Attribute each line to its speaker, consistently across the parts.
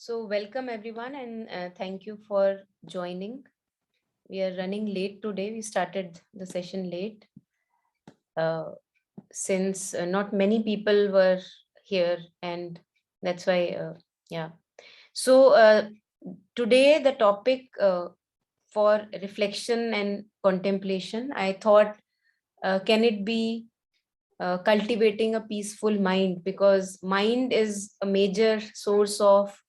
Speaker 1: So welcome everyone and thank you for joining. We are running late today. We started the session late uh, since not many people were here, and that's why, yeah. So today the topic for reflection and contemplation, I thought, can it be cultivating a peaceful mind? Because mind is a major source of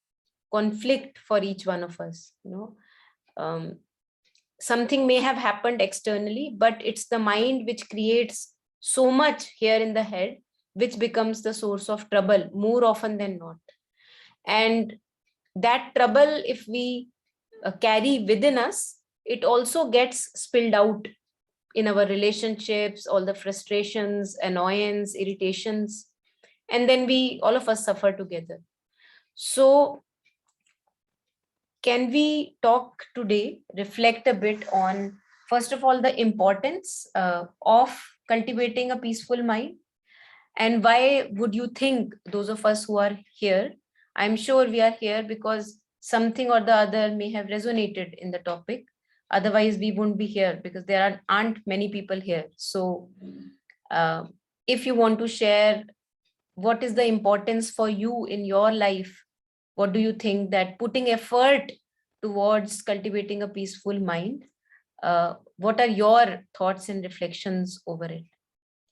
Speaker 1: conflict for each one of us. Something may have happened externally, but it's the mind which creates so much here in the head, which becomes the source of trouble more often than not. And that trouble, if we carry within us, it also gets spilled out in our relationships, all the frustrations, annoyance, irritations, and then we all of us suffer together. So can we talk today, reflect a bit on, first of all, the importance of cultivating a peaceful mind? And why would you think those of us who are here, I'm sure we are here because something or the other may have resonated in the topic. Otherwise, we wouldn't be here because aren't many people here. So, uh, if you want to share what is the importance for you in your life, what do you think that putting effort towards cultivating a peaceful mind, what are your thoughts and reflections over it?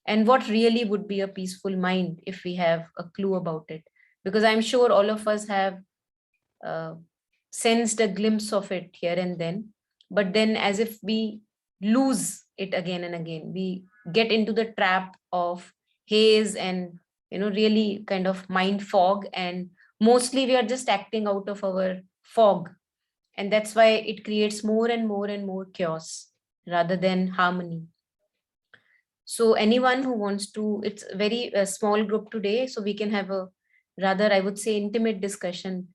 Speaker 1: And what really would be a peaceful mind if we have a clue about it? Because I'm sure all of us have uh, sensed a glimpse of it here and then, but then as if we lose it again and again, we get into the trap of haze and really kind of mind fog, and mostly we are just acting out of our fog, and that's why it creates more and more and more chaos rather than harmony. So anyone who wants to, it's a very small group today, so we can have a rather, I would say, intimate discussion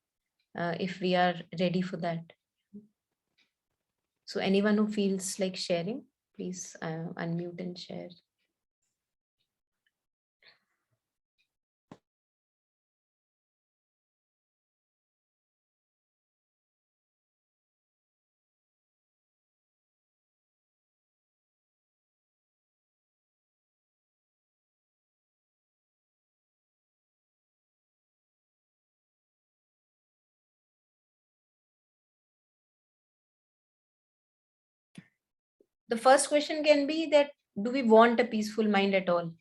Speaker 1: if we are ready for that. So anyone who feels like sharing, please unmute and share. The first question can be that, do we want a peaceful mind at all?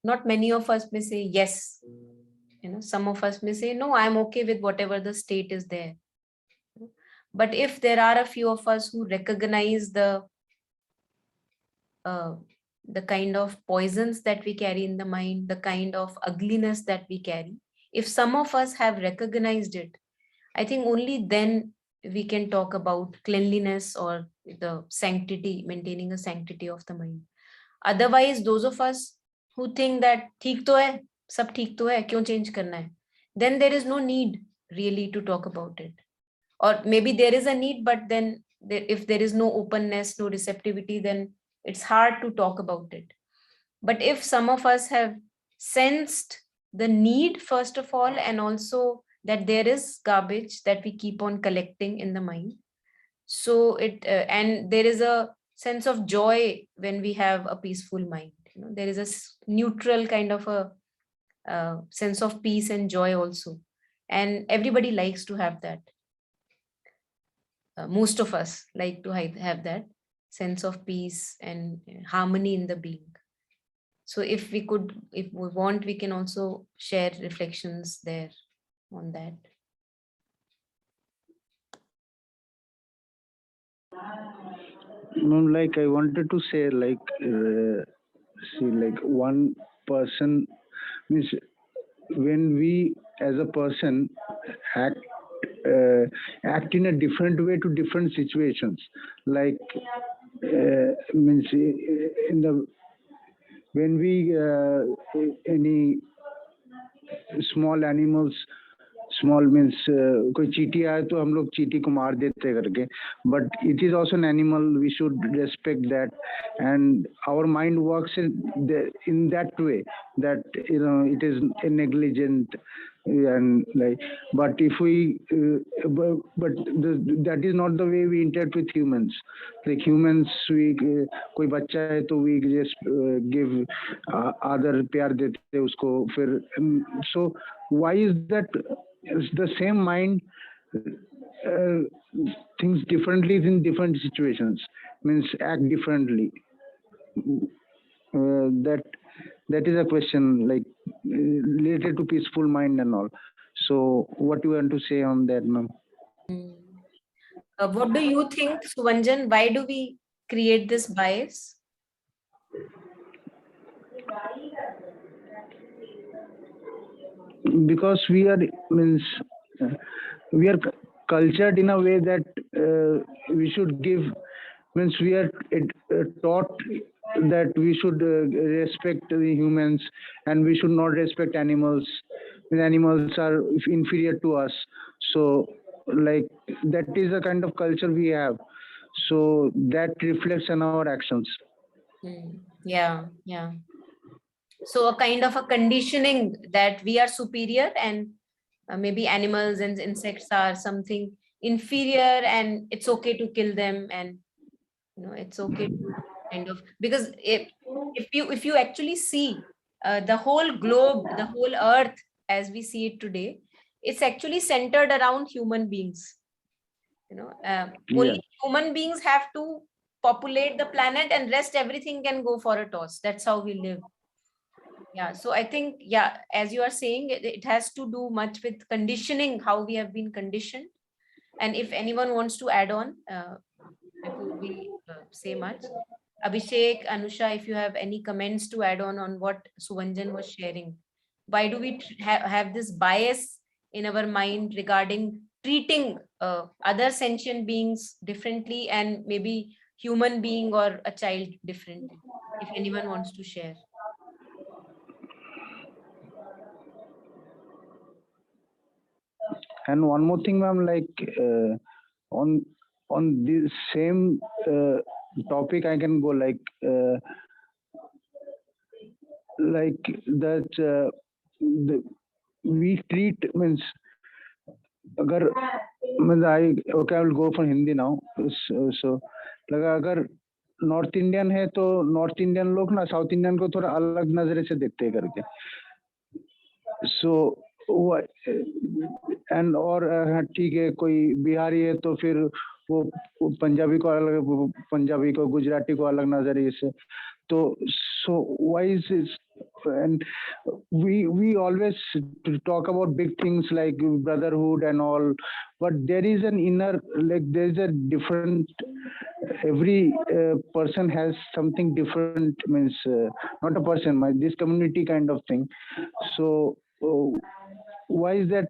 Speaker 1: Not many of us may say yes. Some of us may say, no, I'm okay with whatever the state is there. But if there are a few of us who recognize uh, the kind of poisons that we carry in the mind, the kind of ugliness that we carry, if some of us have recognized it, I think only then we can talk about cleanliness or the sanctity, maintaining a sanctity of the mind. Otherwise, those of us who think that ठीक तो है, सब ठीक तो है, क्यों change करना है, then there is no need really to talk about it. Or maybe there is a need, but then if there is no openness, no receptivity, then it's hard to talk about it. But if some of us have sensed the need, first of all, and also that there is garbage that we keep on collecting in the mind, so and there is a sense of joy when we have a peaceful mind. There is a neutral kind of a sense of peace and joy also, and everybody likes to have that. Most of us like to have that sense of peace and harmony in the being. So if we could, if we want, we can also share reflections there on that.
Speaker 2: No, like I wanted to say, see, like one person means when we as a person act act in a different way to different situations, like means in the when we any small animals small means कोई चींटी आए तो हम लोग चींटी को मार देते करके, but it is also an animal, we should respect that, and our mind works in that way, that it is negligent, and like, but if we that is not the way we interact with humans. Like humans, we कोई बच्चा है तो we just give आदर प्यार देते उसको, फिर so why is that the same mind thinks differently in different situations, means act differently? That is a question, like related to peaceful mind and all. So what do you want to say on that, ma'am?
Speaker 1: What do you think, Suvanjan? Why do we create this bias?
Speaker 2: Because we are means we are cultured in a way that we should give, means we are taught that we should respect the humans and we should not respect animals, when animals are inferior to us. So like that is a kind of culture we have, so that reflects on our actions.
Speaker 1: Yeah. So a kind of a conditioning that we are superior, and maybe animals and insects are something inferior, and it's okay to kill them, and it's okay to kind of, because if you actually see the whole globe, the whole earth as we see it today, it's actually centered around human beings. Only human beings have to populate the planet, and rest everything can go for a toss. That's how we live. Yeah, so I think, yeah, as you are saying, it has to do much with conditioning, how we have been conditioned. And if anyone wants to add on before we say much, Abhishek, Anusha, if you have any comments to add on what Suvanjan was sharing, why do we have this bias in our mind regarding treating other sentient beings differently, and maybe human being or a child differently? If anyone wants to share.
Speaker 2: And one more thing, ma'am, like on this same topic, I can go like that we treat, means अगर means I will go for Hindi now. So लगा अगर north Indian है तो north Indian लोग ना south Indian को थोड़ा अलग नजरे से देखते हैं करके, सो एंड और ठीक है कोई बिहारी है तो फिर वो पंजाबी को अलग, पंजाबी को गुजराती को अलग नजरिए से, तो so why is this? And we always talk about big things like brotherhood and all, but there is an inner, like there is a different, every person has something different, means not a person, this community kind of thing. So why is that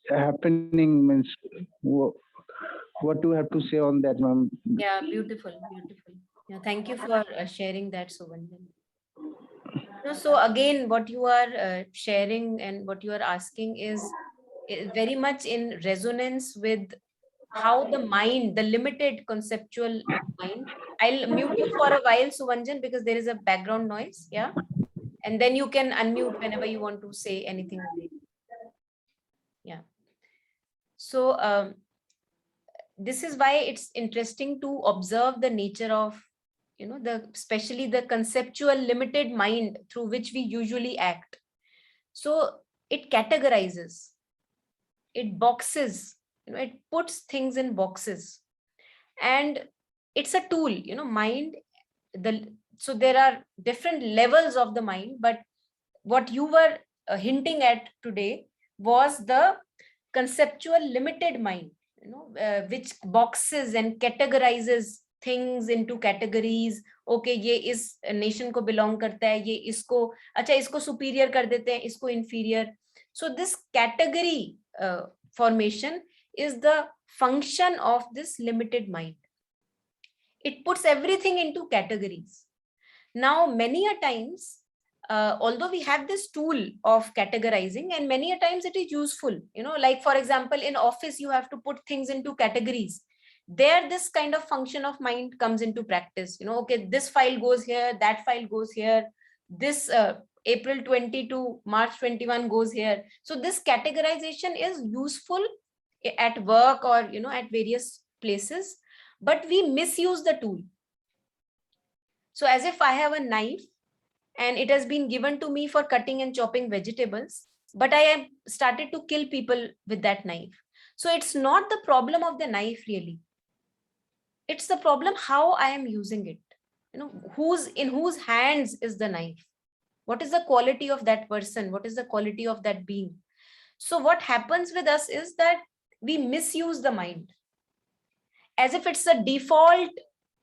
Speaker 2: happening, means what do you have to say on that, ma'am?
Speaker 1: Yeah, beautiful. Yeah, thank you for sharing that, Suvanjan. So again, what you are sharing and what you are asking is very much in resonance with how the mind, the limited conceptual mind. I'll mute you for a while, Suvanjan, because there is a background noise. Yeah. And then you can unmute whenever you want to say anything. Yeah. So this is why it's interesting to observe the nature of, especially the conceptual limited mind through which we usually act. So it categorizes, it boxes, it puts things in boxes, and it's a tool, mind. So there are different levels of the mind, but what you were hinting at today was the conceptual limited mind, which boxes and categorizes things into categories. Okay, ये इस nation को belong करता है, ये इसको, अच्छा इसको superior कर देते हैं, इसको inferior. So this category formation is the function of this limited mind. It puts everything into categories. Now, many a times although we have this tool of categorizing, and many a times it is useful, like for example, in office, you have to put things into categories. There, this kind of function of mind comes into practice. Okay, this file goes here, that file goes here, this April 20 to March 21 goes here. So this categorization is useful at work or, at various places, but we misuse the tool. So as if I have a knife and it has been given to me for cutting and chopping vegetables, but I have started to kill people with that knife. So it's not the problem of the knife really. It's the problem how I am using it. In whose hands is the knife? What is the quality of that person? What is the quality of that being? So what happens with us is that we misuse the mind as if it's a default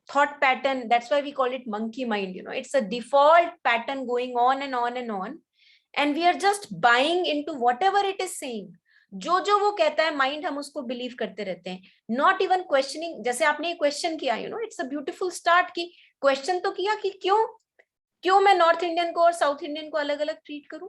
Speaker 1: thought pattern. That's why we call it monkey mind. It's a default pattern going on and on and on, and we are just buying into whatever it is saying. जो जो वो कहता है mind, हम उसको believe करते रहते हैं, नॉट इवन क्वेश्चनिंग. जैसे आपने क्वेश्चन किया, इट्स अ ब्यूटीफुल स्टार्ट की क्वेश्चन तो किया कि क्यों मैं नॉर्थ इंडियन को और साउथ इंडियन को अलग अलग ट्रीट करूं,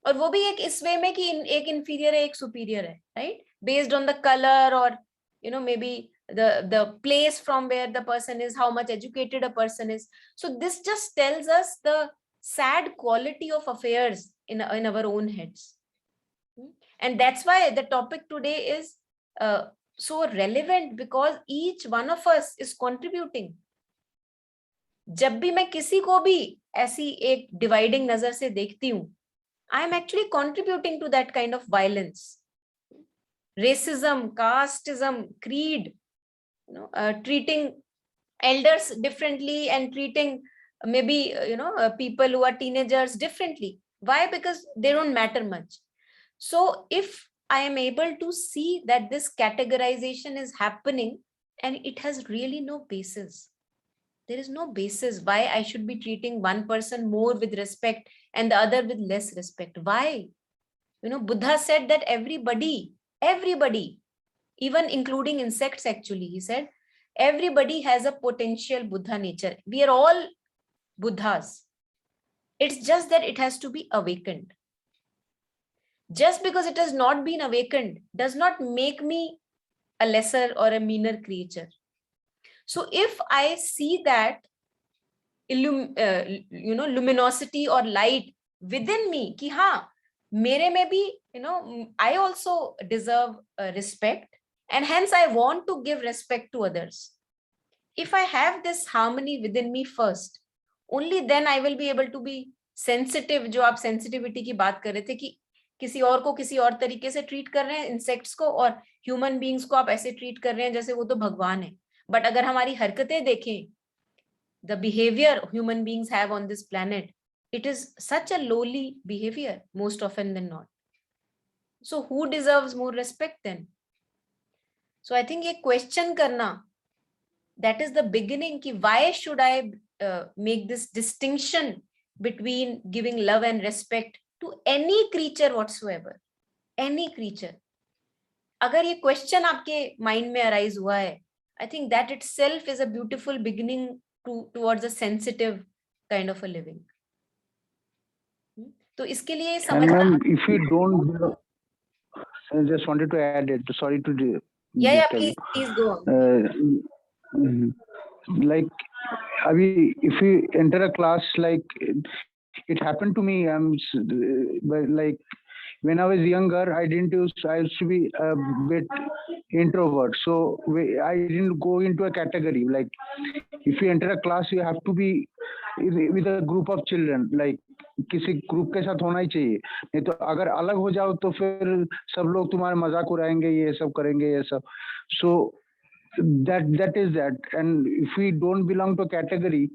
Speaker 1: और वो भी एक इस वे में कि एक इंफीरियर है, एक सुपीरियर है, right, based on the colour और may be the place from where the person is, how much educated a person is. So this just tells us the sad quality of affairs in our own heads. And that's why the topic today is so relevant, because each one of us is contributing. जब भी मैं किसी को भी ऐसी एक dividing नजर से देखती हूँ, I am actually contributing to that kind of violence. Racism, casteism, creed, treating elders differently and treating maybe people who are teenagers differently. Why? Because they don't matter much. So if I am able to see that this categorization is happening and it has really no basis, there is no basis why I should be treating one person more with respect and the other with less respect. Why? Buddha said that everybody, even including insects, actually, he said, everybody has a potential Buddha nature. We are all Buddhas. It's just that it has to be awakened. Just because it has not been awakened does not make me a lesser or a meaner creature. So if I see that luminosity or light within me, ki हाँ, मेरे में भी, I also deserve respect, and hence I want to give respect to others. If I have this harmony within me first, only then I will be able to be sensitive. जो आप sensitivity की बात कर रहे थे कि किसी और को किसी और तरीके से ट्रीट कर रहे हैं, इंसेक्ट्स को, और ह्यूमन बींग्स को आप ऐसे ट्रीट कर रहे हैं जैसे वो तो भगवान है. बट अगर हमारी हरकतें देखें, the behavior human beings have on this planet, it is such a lowly behavior most often than not. So who deserves more respect then? So I think a question karna, that is the beginning ki why should I make this distinction between giving love and respect to any creature whatsoever, any creature. अगर ये question आपके mind में arise हुआ है, I think that itself is a beautiful beginning towards a sensitive kind of a living. तो इसके लिए समझना.
Speaker 2: If you don't, I just wanted to add it. Sorry to.
Speaker 1: Yeah, please go on.
Speaker 2: Like, if you enter a class, like it happened to me. Like when I was younger, I used to be a bit introvert, so I didn't go into a category. Like if you enter a class, you have to be with a group of children. Like किसी group के साथ होना ही चाहिए, नहीं तो अगर अलग हो जाओ तो फिर सब लोग तुम्हारे मजाक उड़ाएंगे, ये सब करेंगे, ये सब. So that is that. And if we don't belong to a category,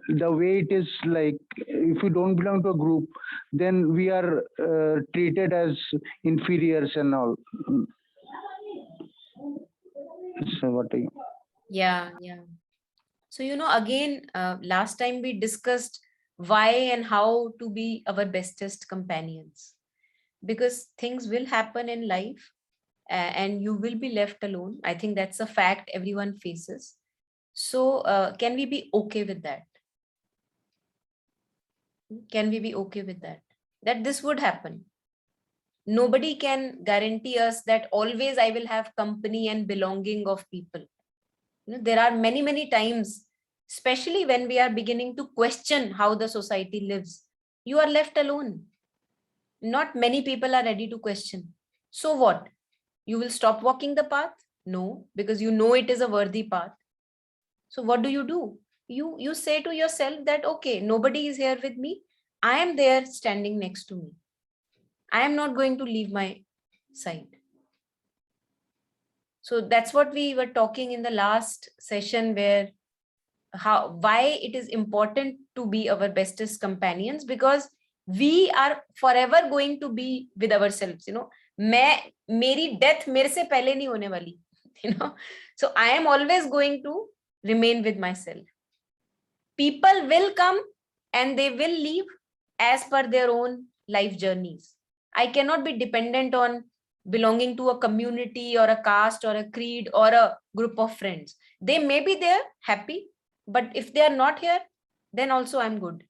Speaker 2: the way it is, like if we don't belong to a group, then we are treated as inferiors and all. So what are you?
Speaker 1: Yeah. So again, last time we discussed why and how to be our bestest companions, because things will happen in life and you will be left alone. I think that's a fact everyone faces. So can we be okay with that? Can we be okay with that? That this would happen. Nobody can guarantee us that always I will have company and belonging of people. There are many, many times, especially when we are beginning to question how the society lives, you are left alone. Not many people are ready to question. So what? You will stop walking the path? No, because you know it is a worthy path. So what do? You say to yourself that, okay, nobody is here with me. I am there standing next to me. I am not going to leave my side. So that's what we were talking in the last session, where why it is important to be our bestest companions, because we are forever going to be with ourselves. मेरी death मेरे से पहले नहीं होने वाली. So I am always going to remain with myself. People will come and they will leave as per their own life journeys. I cannot be dependent on belonging to a community or a caste or a creed or a group of friends. They may be there happy, but if they are not here, then also I'm good.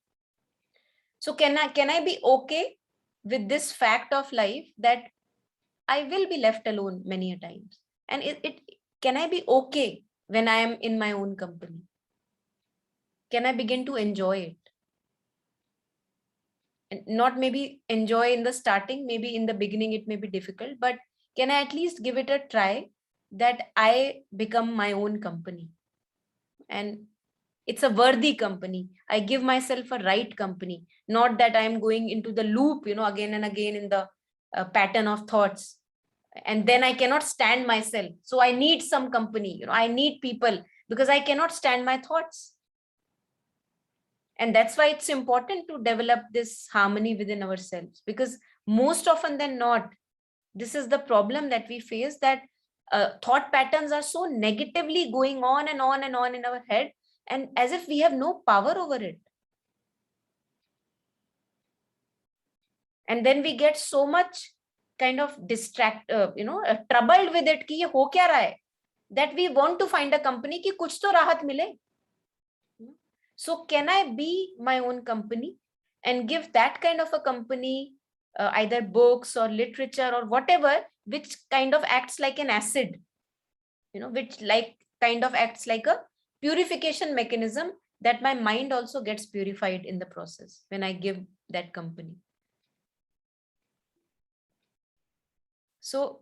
Speaker 1: So can I be okay with this fact of life that I will be left alone many a times? And can I be okay when I am in my own company? Can I begin to enjoy it? And not maybe enjoy in the starting, maybe in the beginning it may be difficult, but can I at least give it a try, that I become my own company? And it's a worthy company. I give myself a right company, not that I'm going into the loop, again and again in the pattern of thoughts. And then I cannot stand myself. So I need some company, I need people, because I cannot stand my thoughts. And that's why it's important to develop this harmony within ourselves, because most often than not, this is the problem that we face, that thought patterns are so negatively going on and on and on in our head, and as if we have no power over it. And then we get so much kind of troubled with it कि ये हो क्या रहा है, that we want to find a company कि कुछ तो राहत मिले. So can I be my own company and give that kind of a company, either books or literature or whatever, which kind of acts like an acid, which kind of acts like a purification mechanism, that my mind also gets purified in the process when I give that company. So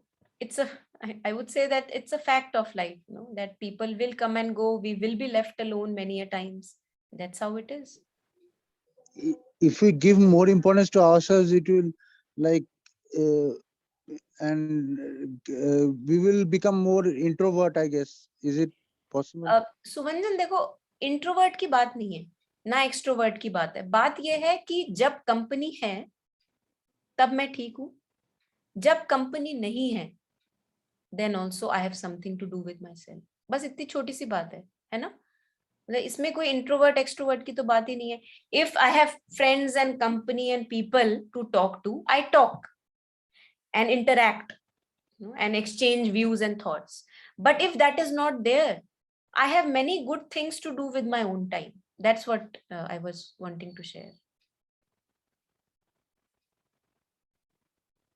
Speaker 1: I would say that it's a fact of life, that people will come and go. We will be left alone many a times. That's how it is.
Speaker 3: If we give more importance to ourselves, it will we will become more introvert, I guess. Is it possible?
Speaker 1: सुवंजन, देखो, introvert की बात नहीं है ना, extrovert की बात है. बात यह है कि जब कंपनी है तब मैं ठीक हूं, जब कंपनी नहीं है then also I have something to do with myself. बस इतनी छोटी सी बात है ना. मतलब इसमें कोई इंट्रोवर्ट एक्सट्रोवर्ट की तो बात ही नहीं है. If I have friends and company and people to talk to, I talk and interact, and exchange views and thoughts. But if that is not there, I have many good things to do with my own time. That's what I was wanting to share.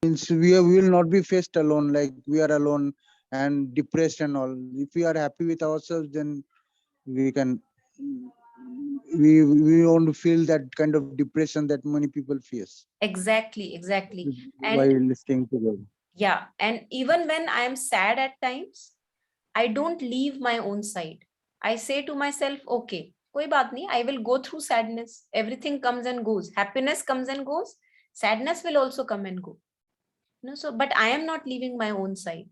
Speaker 3: Since we will not be faced alone, like we are alone and depressed and all. If we are happy with ourselves, then we can, we want to feel that kind of depression that many people face.
Speaker 1: Exactly. And
Speaker 3: while staying together.
Speaker 1: Yeah, and even when I am sad at times, I don't leave my own side. I say to myself, okay, koi baat nahi, I will go through sadness. Everything comes and goes. Happiness comes and goes. Sadness will also come and go. So, but I am not leaving my own side.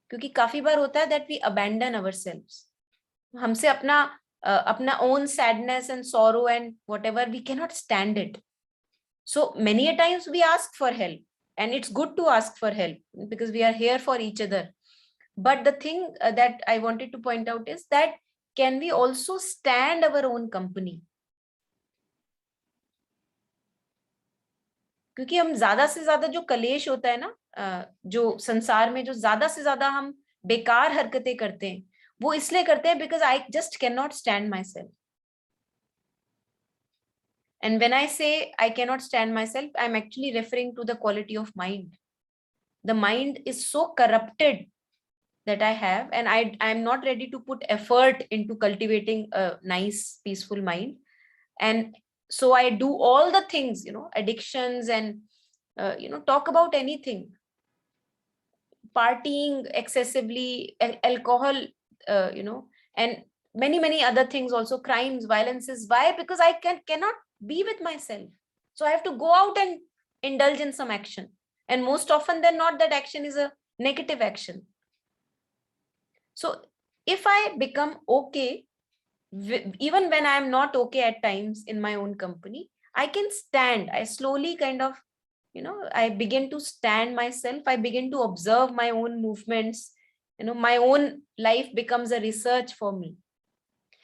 Speaker 1: क्योंकि काफी बार होता है that we abandon ourselves. हमसे अपना own sadness and sorrow and whatever, we cannot stand it. So many a times we ask for help, and it's good to ask for help because we are here for each other. But the thing that I wanted to point out is that can we also stand our own company? क्योंकि हम ज्यादा से ज्यादा जो कलेश होता है ना, जो संसार में जो ज्यादा से ज्यादा हम बेकार हरकतें करते हैं, वो इसलिए करते हैं because I just cannot stand myself. And when I say I cannot stand myself, I'm actually referring to the quality of mind. The mind is so corrupted that I have, and I'm not ready to put effort into cultivating a nice, peaceful mind. And so I do all the things, addictions and, talk about anything, partying excessively, alcohol, and many, many other things also, crimes, violences. Why? Because I cannot be with myself. So I have to go out and indulge in some action. And most often than not, that action is a negative action. So if I become okay, even when I'm not okay at times in my own company, I can stand. I slowly kind of, I begin to stand myself. I begin to observe my own movements. My own life becomes a research for me.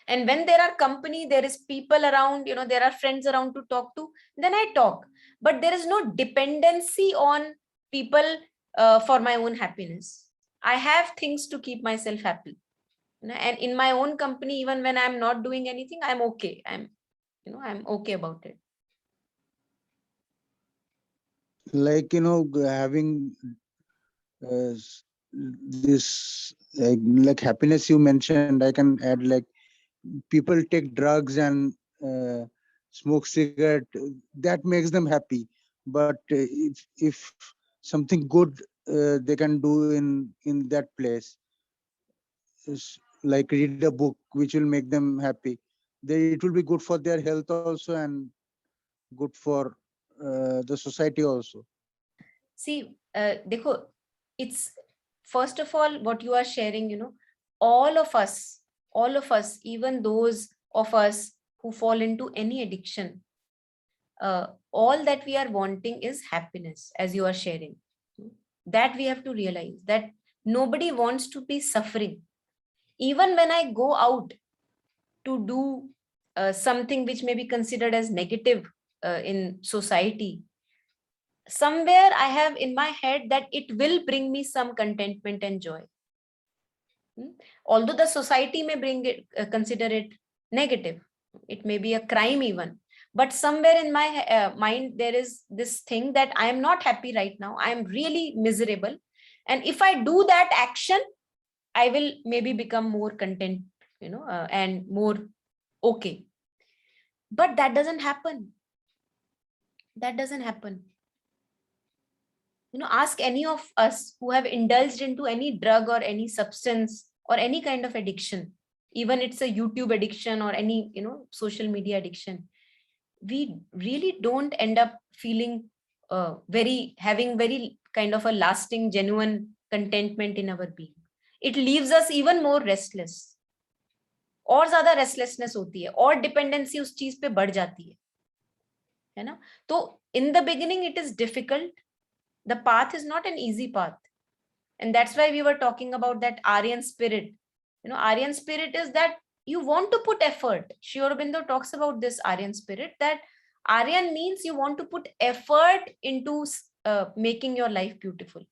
Speaker 1: And when there are company, there is people around, there are friends around to talk to, then I talk. But there is no dependency on people for my own happiness. I have things to keep myself happy. And in my own company, even when I'm not doing anything, I'm okay. I'm okay about it.
Speaker 3: Like, having this like happiness you mentioned, I can add like people take drugs and smoke cigarette, that makes them happy. But if something good they can do in that place, is like read a book which will make them happy, it will be good for their health also and good for the society also.
Speaker 1: See, dekho, it's first of all what you are sharing, all of us, even those of us who fall into any addiction, all that we are wanting is happiness, as you are sharing. That we have to realize that nobody wants to be suffering. Even when I go out to do something which may be considered as negative in society, somewhere I have in my head that it will bring me some contentment and joy. Although the society may bring it, consider it negative, it may be a crime even, but somewhere in my mind there is this thing that I am not happy right now. I am really miserable, and if I do that action, I will maybe become more content, and more okay. But that doesn't happen. That doesn't happen. Ask any of us who have indulged into any drug or any substance or any kind of addiction, even it's a YouTube addiction or any, social media addiction. We really don't end up feeling having very kind of a lasting, genuine contentment in our being. It leaves us even more restless. और ज्यादा restlessness होती है और dependency उस चीज पे बढ़ जाती है ना. तो in the beginning it is difficult. The path is not an easy path, and that's why we were talking about that Aryan spirit. Aryan spirit is that you want to put effort. Sri Aurobindo talks about this Aryan spirit, that Aryan means you want to put effort into making your life beautiful.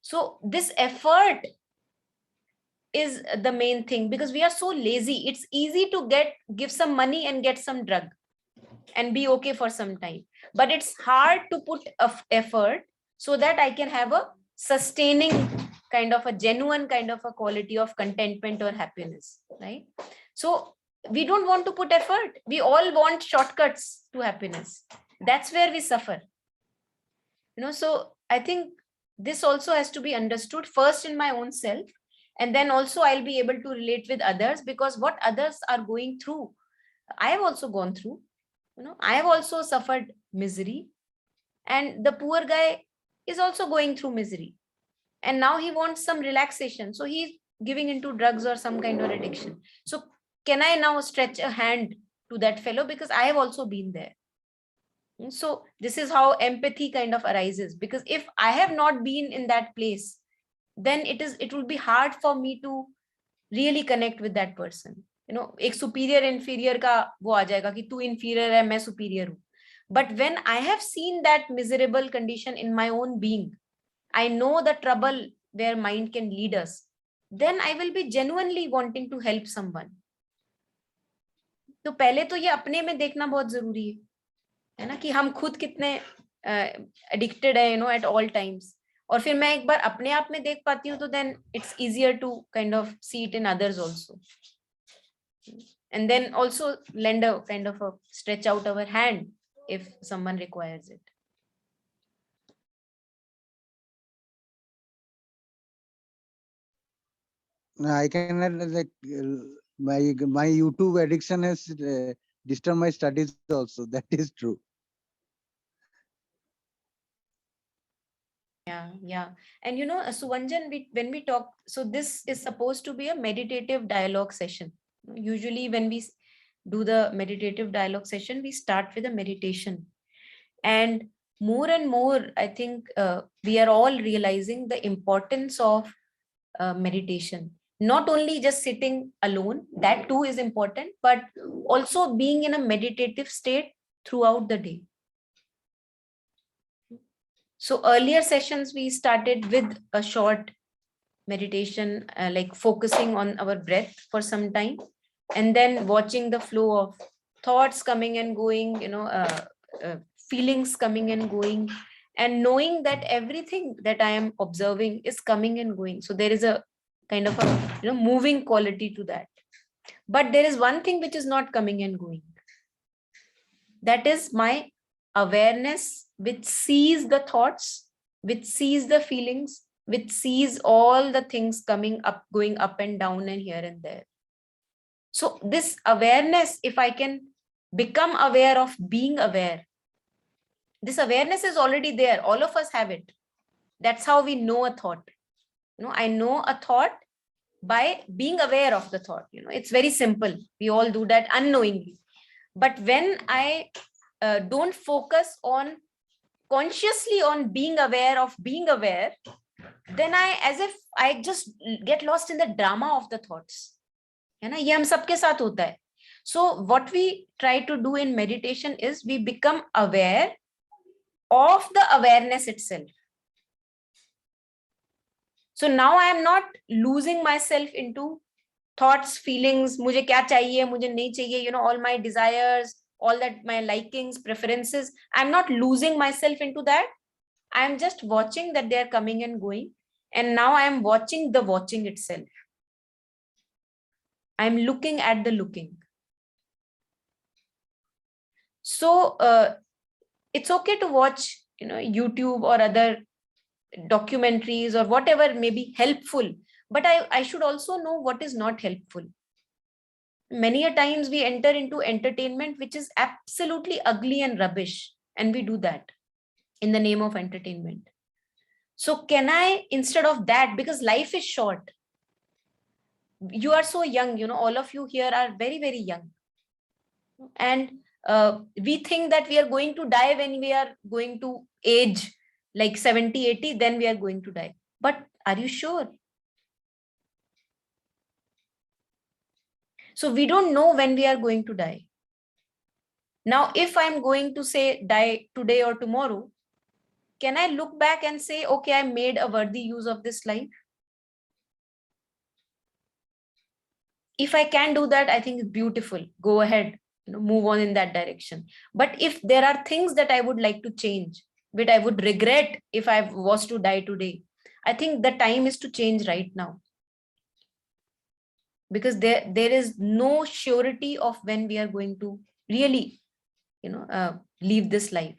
Speaker 1: So this effort is the main thing, because we are so lazy. It's easy to give some money and get some drug and be okay for some time, but it's hard to put effort so that I can have a sustaining kind of a genuine kind of a quality of contentment or happiness, right? So we don't want to put effort. We all want shortcuts to happiness. That's where we suffer. So I think this also has to be understood first in my own self, and then also I'll be able to relate with others, because what others are going through, I have also gone through. I have also suffered misery, and the poor guy is also going through misery, and now he wants some relaxation, so he's giving into drugs or some kind of addiction. So can I now stretch a hand to that fellow, because I have also been there? So this is how empathy kind of arises, because if I have not been in that place, then it will be hard for me to really connect with that person. एक superior inferior का वो आ जाएगा कि तू inferior है, मैं superior हूँ. But when I have seen that miserable condition in my own being, I know the trouble where mind can lead us, then I will be genuinely wanting to help someone. तो पहले तो ये अपने में देखना बहुत जरूरी है ना, कि हम खुद कितने एडिक्टेड है, एट ऑल टाइम्स. और फिर मैं एक बार अपने आप में देख पाती हूँ, तो then it's easier to kind of see it in others also. And then also lend a kind of a stretch out our hand if someone requires it.
Speaker 3: I can add like my YouTube addiction has disturbed my studies also. That is true.
Speaker 1: Yeah. And Suvanjan, when we talk, so this is supposed to be a meditative dialogue session. Usually when we do the meditative dialogue session, we start with a meditation. And more, I think we are all realizing the importance of meditation. Not only just sitting alone, that too is important, but also being in a meditative state throughout the day. So earlier sessions, we started with a short meditation, like focusing on our breath for some time, and then watching the flow of thoughts coming and going, feelings coming and going, and knowing that everything that I am observing is coming and going. So there is a kind of a moving quality to that. But there is one thing which is not coming and going. That is my awareness, which sees the thoughts, which sees the feelings, which sees all the things coming up, going up and down and here and there. So this awareness, if I can become aware of being aware, this awareness is already there. All of us have it. That's how we know a thought. I know a thought by being aware of the thought. It's very simple. We all do that unknowingly. But when I don't focus on consciously on being aware of being aware, then as if I just get lost in the drama of the thoughts. है ना, ये हम सबके साथ होता है. So what we try to do in meditation is we become aware of the awareness itself. So now I am not losing myself into thoughts, feelings, मुझे क्या चाहिए, मुझे नहीं चाहिए, all my desires, all that, my likings, preferences. I'm not losing myself into that. I'm just watching that they're coming and going. And now I'm watching the watching itself. I'm looking at the looking. So it's okay to watch, YouTube or other documentaries or whatever may be helpful. But I should also know what is not helpful. Many a times we enter into entertainment which is absolutely ugly and rubbish, and we do that in the name of entertainment. So can I, instead of that, because life is short, you are so young, all of you here are very, very young, and we think that we are going to die when we are going to age like 70, 80, then we are going to die. But are you sure? So we don't know when we are going to die. Now, if I'm going to say die today or tomorrow, can I look back and say, okay, I made a worthy use of this life? If I can do that, I think it's beautiful. Go ahead, move on in that direction. But if there are things that I would like to change, which I would regret if I was to die today, I think the time is to change right now. Because there is no surety of when we are going to really, leave this life.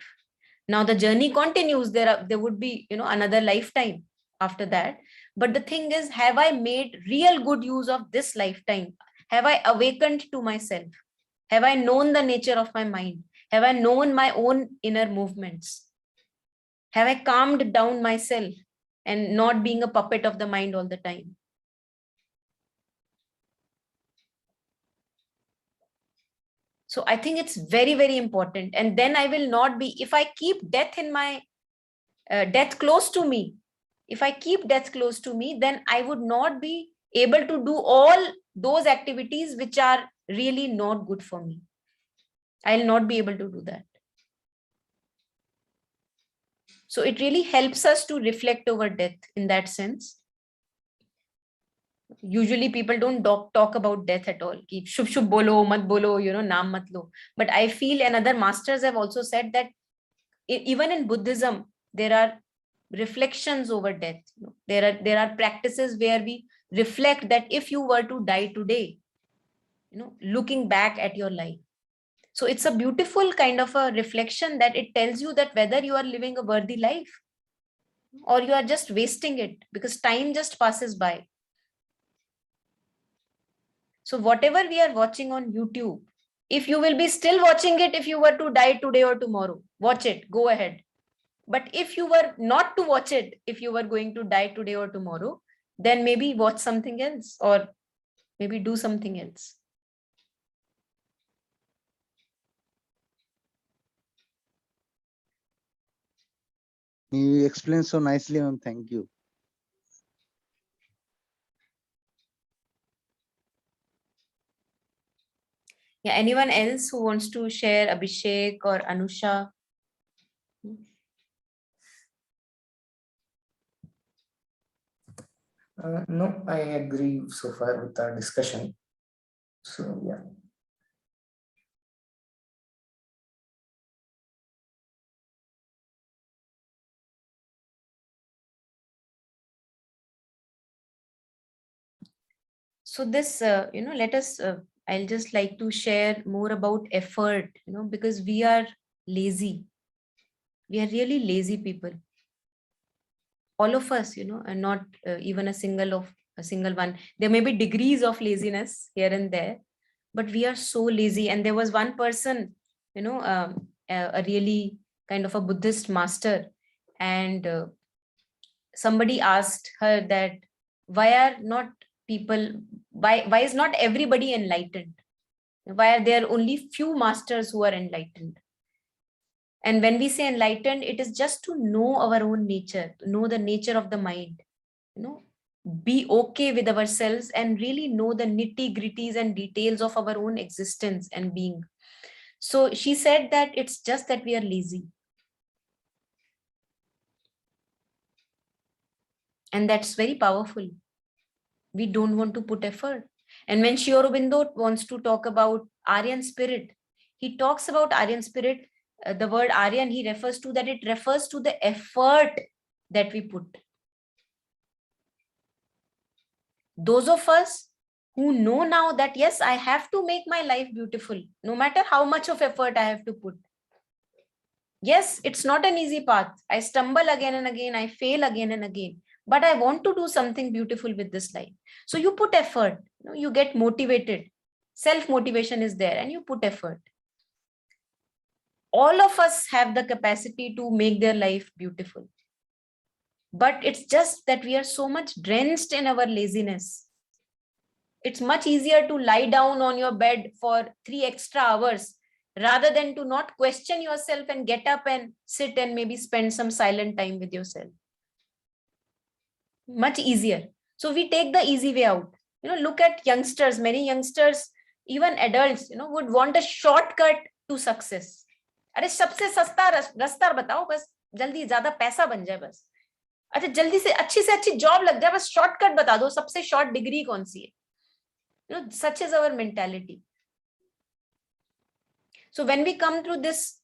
Speaker 1: Now the journey continues. There would be, another lifetime after that. But the thing is, have I made real good use of this lifetime? Have I awakened to myself? Have I known the nature of my mind? Have I known my own inner movements? Have I calmed down myself and not being a puppet of the mind all the time? So I think it's very, very important. And then I will not be, if I keep death in my, death close to me, if I keep death close to me, then I would not be able to do all those activities which are really not good for me. I'll not be able to do that. So it really helps us to reflect over death in that sense. Usually people don't talk about death at all. Ki shubh shubh bolo, mat bolo, naam mat lo. But I feel, and other masters have also said that even in Buddhism, there are reflections over death. There are practices where we reflect that if you were to die today, looking back at your life. So it's a beautiful kind of a reflection that it tells you that whether you are living a worthy life or you are just wasting it, because time just passes by. So whatever we are watching on YouTube, if you will be still watching it, if you were to die today or tomorrow, watch it, go ahead. But if you were not to watch it, if you were going to die today or tomorrow, then maybe watch something else or maybe do something else.
Speaker 3: You explained so nicely, ma'am. Thank you.
Speaker 1: Yeah, anyone else who wants to share, Abhishek or Anusha?
Speaker 4: No, I agree so far with our discussion. So yeah.
Speaker 1: So this, let us, I'll just like to share more about effort, because we are lazy. We are really lazy people. All of us, and not even a single one. There may be degrees of laziness here and there, but we are so lazy. And there was one person, a really kind of a Buddhist master, and somebody asked her that why are not people, why is not everybody enlightened? Why are there only few masters who are enlightened? And when we say enlightened, it is just to know our own nature, to know the nature of the mind, be okay with ourselves and really know the nitty-gritties and details of our own existence and being. So she said that it's just that we are lazy. And that's very powerful. We don't want to put effort. And when Sri Aurobindo wants to talk about Aryan spirit, he talks about Aryan spirit, the word Aryan, he refers to that it refers to the effort that we put. Those of us who know now that, yes, I have to make my life beautiful, no matter how much of effort I have to put. Yes, it's not an easy path. I stumble again and again, I fail again and again, but I want to do something beautiful with this life. So you put effort, you get motivated. Self-motivation is there and you put effort. All of us have the capacity to make their life beautiful. But it's just that we are so much drenched in our laziness. It's much easier to lie down on your bed for 3 extra hours rather than to not question yourself and get up and sit and maybe spend some silent time with yourself. Much easier. So we take the easy way out. Look at youngsters, many youngsters, even adults, would want a shortcut to success. अरे सबसे सस्ता रास्ता बताओ, बस जल्दी ज्यादा पैसा बन जाए, बस अच्छा जल्दी से अच्छी जॉब लग जाए, बस शॉर्टकट बता दो, सबसे शॉर्ट डिग्री कौन सी है. Such is our mentality. So when we come through this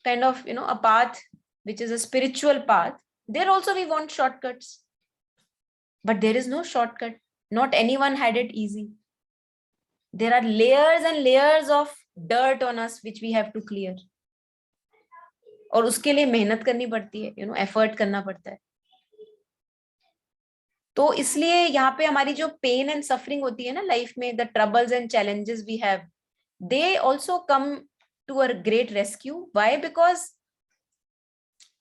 Speaker 1: kind of, a path which is a spiritual path, there also we want shortcuts. But there is no shortcut. Not anyone had it easy. There are layers and layers of dirt on us which we have to clear. और उसके लिए मेहनत करनी पड़ती है, effort करना पड़ता है. तो इसलिए यहाँ पे हमारी जो पेन एंड सफरिंग होती है ना लाइफ में, the troubles and challenges we have, they also come to a great rescue. Why? Because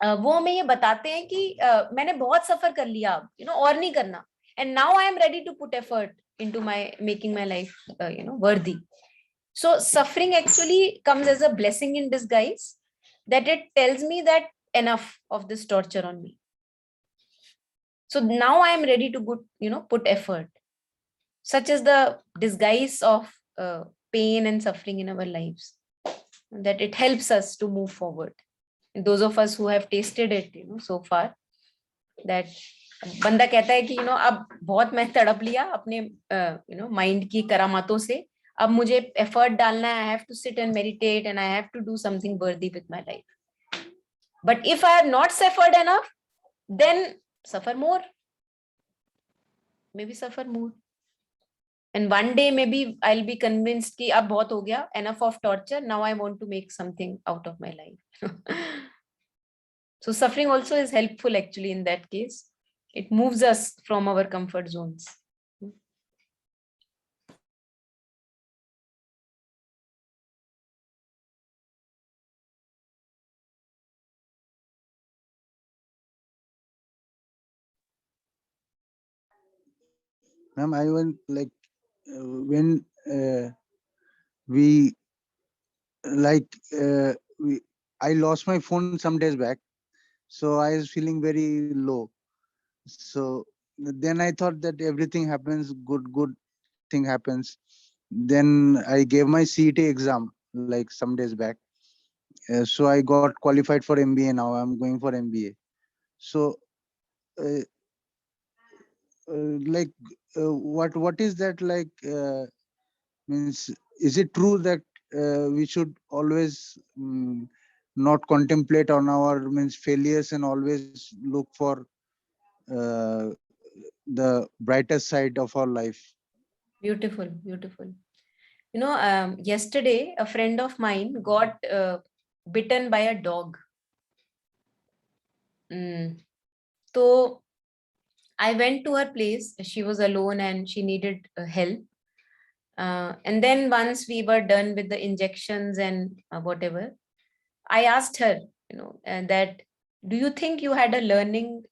Speaker 1: वो हमें ये बताते हैं कि मैंने बहुत सफर कर लिया, और नहीं करना, and now I am ready to put effort into my making my life worthy. So suffering actually comes as a blessing in disguise, that it tells me that enough of this torture on me. So now I am ready to put effort. Such is the disguise of pain and suffering in our lives, that it helps us to move forward. And those of us who have tasted it, so far, that बंदा कहता है कि अब बहुत मैं तड़प लिया अपने माइंड की करामातों से, अब मुझे एफर्ट डालना है, I have to sit and meditate and I have to do something worthy with my life. But if I have not suffered enough, then suffer more, maybe suffer more. And one day maybe I'll be convinced कि अब बहुत हो गया, enough of torture, now I want to make something out of my life. So suffering also is helpful actually in that case. It moves us from our comfort zones.
Speaker 3: Ma'am, I want like when we like I lost my phone some days back, so I was feeling very low. So then I thought that everything happens, good thing happens. Then I gave my CET exam like some days back. So I got qualified for MBA now. I'm going for MBA. So uh, like what is that like means, is it true that we should always not contemplate on our means failures and always look for the brighter side of our life?
Speaker 1: Beautiful, beautiful. Yesterday a friend of mine got bitten by a dog. So I went to her place. She was alone and she needed help. And then once we were done with the injections and whatever, I asked her, that do you think you had a learning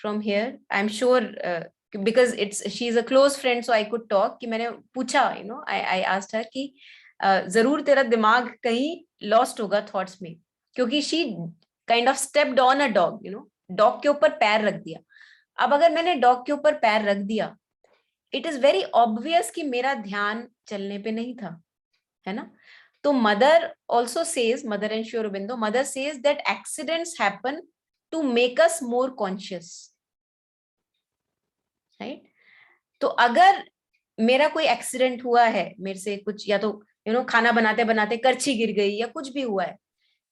Speaker 1: from here? I'm sure because she's a close friend, so I could talk. कि मैंने पूछा, I asked her कि जरूर तेरा दिमाग कहीं lost होगा thoughts में, क्योंकि she kind of stepped on a dog, dog के ऊपर पैर रख दिया. अब अगर मैंने dog के ऊपर पैर रख दिया, it is very obvious कि मेरा ध्यान चलने पे नहीं था, है ना? तो mother also says, Mother and Sri Aurobindo, mother says that accidents happen to make us more conscious, right? तो अगर मेरा कोई एक्सीडेंट हुआ है, मेरे से कुछ या तो खाना बनाते बनाते करछी गिर गई या कुछ भी हुआ है,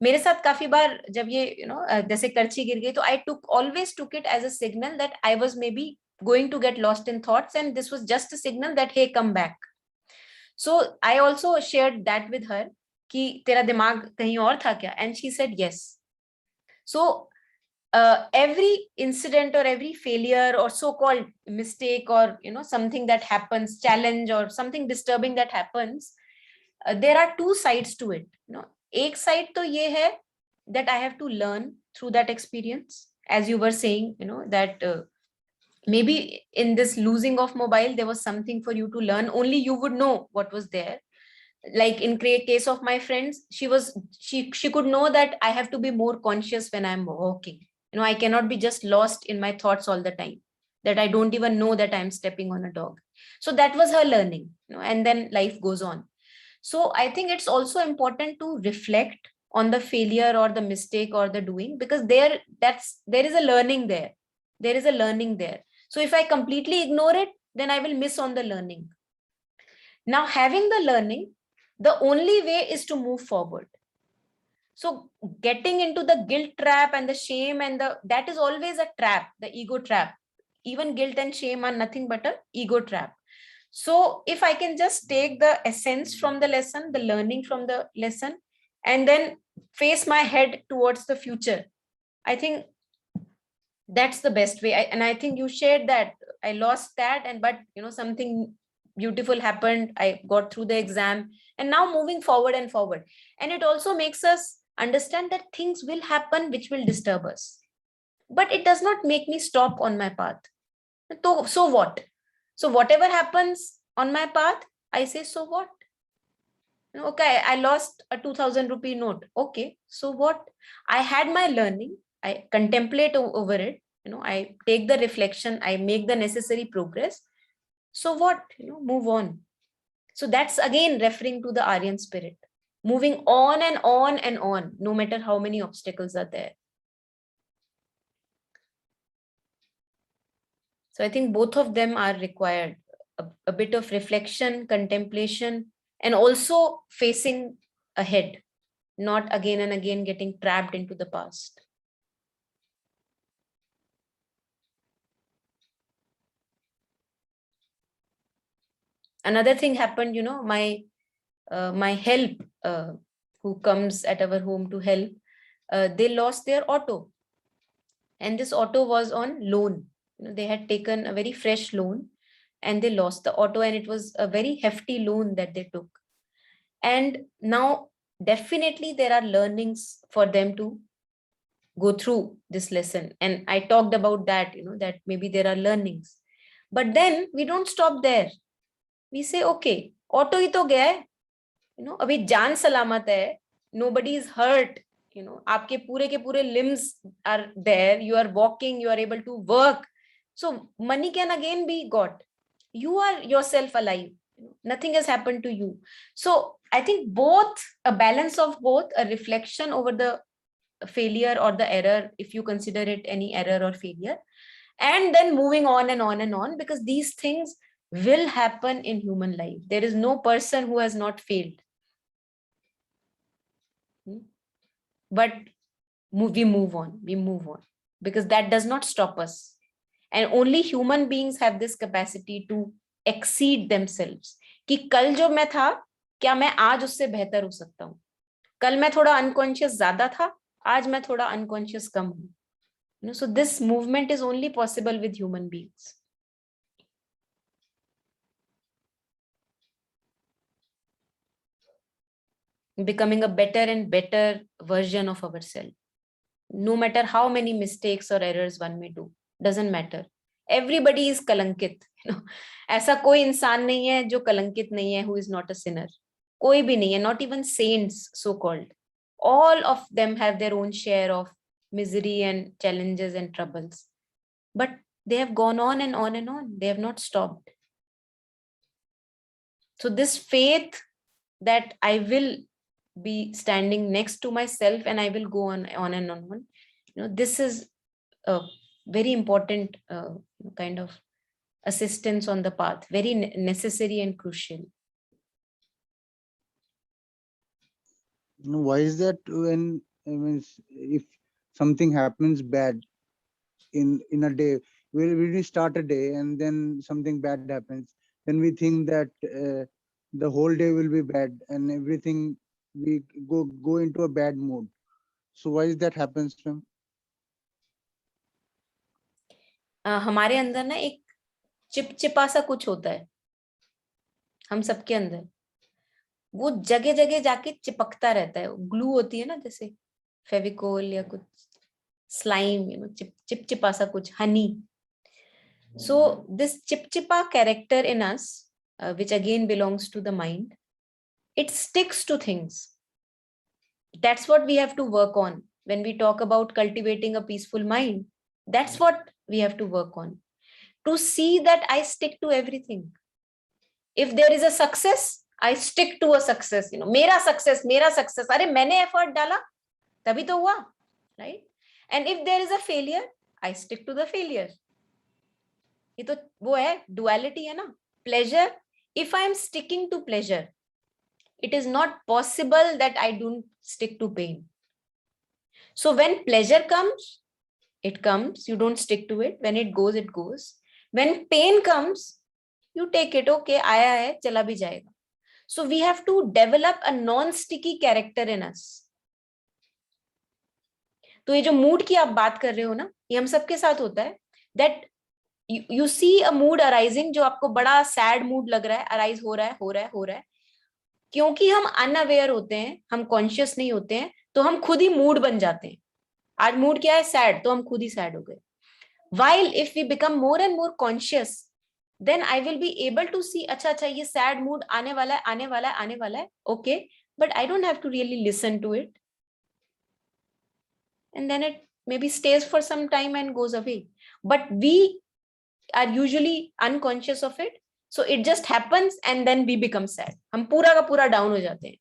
Speaker 1: मेरे साथ काफी बार जब ये जैसे करछी गिर गई, तो आई always took it as a signal that I was maybe going to get lost in thoughts, and this was just a signal that hey, come back. So I also shared that with her कि तेरा दिमाग कहीं और था क्या? And she said yes. So every incident or every failure or so-called mistake or something that happens, challenge or something disturbing that happens, there are two sides to it. एक side तो ये है that I have to learn through that experience, as you were saying, that maybe in this losing of mobile there was something for you to learn, only you would know what was there. Like in case of my friends, she could know that I have to be more conscious when I'm walking. I cannot be just lost in my thoughts all the time, that I don't even know that I'm stepping on a dog. So that was her learning, and then life goes on. So I think it's also important to reflect on the failure or the mistake or the doing, because there is a learning there. There is a learning there. So if I completely ignore it, then I will miss on the learning. Now, having the learning, the only way is to move forward. So getting into the guilt trap and the shame and that is always a trap, the ego trap. Even guilt and shame are nothing but an ego trap. So if I can just take the essence from the lesson, the learning from the lesson, and then face my head towards the future, I think that's the best way. And I think you shared that I lost that, but something beautiful happened. I got through the exam, and now moving forward and forward. And it also makes us understand that things will happen which will disturb us, but it does not make me stop on my path. So what? So whatever happens on my path, I say, so what? Okay, I lost a 2000 rupee note. Okay, so what? I had my learning. I contemplate over it. I take the reflection. I make the necessary progress. So what? Move on. So that's again referring to the Aryan spirit, moving on and on and on, no matter how many obstacles are there. So I think both of them are required, a bit of reflection, contemplation, and also facing ahead, not again and again getting trapped into the past. Another thing happened, my help, who comes at our home to help, they lost their auto, and this auto was on loan. They had taken a very fresh loan, and they lost the auto, and it was a very hefty loan that they took. And now definitely there are learnings for them to go through this lesson, and I talked about that, that maybe there are learnings. But then we don't stop there. We say, okay, auto hi to gaya hai, abhi jaan salamat hai, nobody is hurt, aapke pure ke pure limbs are there, you are walking, you are able to work, so money can again be got, you are yourself alive, nothing has happened to you. So I think both, a balance of both, a reflection over the failure or the error, if you consider it any error or failure, and then moving on and on and on, because these things will happen in human life. There is no person who has not failed. But we move on, because that does not stop us. And only human beings have this capacity to exceed themselves. कि कल जो मैं था, क्या मैं आज उससे बेहतर हो सकता हूँ? कल मैं थोड़ा अनकॉन्शियस ज्यादा था, आज मैं थोड़ा अनकॉन्शियस कम हूँ. So this movement is only possible with human beings. Becoming a better and better version of ourselves. No matter how many mistakes or errors one may do, doesn't matter. Everybody is kalankit. ऐसा कोई इंसान नहीं है जो कलंकित नहीं है, who is not a sinner. कोई भी नहीं है, not even saints so called. All of them have their own share of misery and challenges and troubles. But they have gone on and on and on. They have not stopped. So this faith that I will be standing next to myself and I will go on and on. This is a very important kind of assistance on the path, very necessary and crucial.
Speaker 3: Why is that? When if something happens bad in a day, when we start a day and then something bad happens, then we think that the whole day will be bad and everything, we go into a bad mood. So why is that happens, ma'am?
Speaker 1: हमारे अंदर ना एक चिपचिपा सा कुछ होता है, हम सबके अंदर, वो जगह जगह जाके चिपकता रहता है. ग्लू होती है ना, जैसे फेविकोल या कुछ स्लाइम, चिपचिपा सा कुछ, Honey. So this chipchipa character in us, which again belongs to the mind, it sticks to things. That's what we have to work on. When we talk about cultivating a peaceful mind, that's what we have to work on. To see that I stick to everything. If there is a success, I stick to a success. Mera success. अरे मैंने effort डाला, तभी तो हुआ, right? And if there is a failure, I stick to the failure. ये तो वो है, duality है ना. Pleasure, if I am sticking to pleasure, it is not possible that I don't stick to pain. So when pleasure comes, it comes, you don't stick to it. When it goes, it goes. When pain comes, you take it, okay, आया है, चला भी जाएगा. So we have to develop a non-sticky character in us. तो ये जो mood की आप बात कर रहे हो ना, ये हम सबके साथ होता है. That you see a mood arising, जो आपको बड़ा sad mood लग रहा है, arise हो रहा है. क्योंकि हम unaware होते हैं, हम conscious नहीं होते हैं, तो हम खुद ही mood बन जाते हैं. आज mood क्या है? Sad, तो हम खुद ही sad हो गए. While if we become more and more conscious, then I will be able to see, अच्छा ये sad mood आने वाला है, okay, but I don't have to really listen to it. And then it maybe stays for some time and goes away. But we are usually unconscious of it. So it just happens and then we become sad. हम पूरा का पूरा down हो जाते हैं.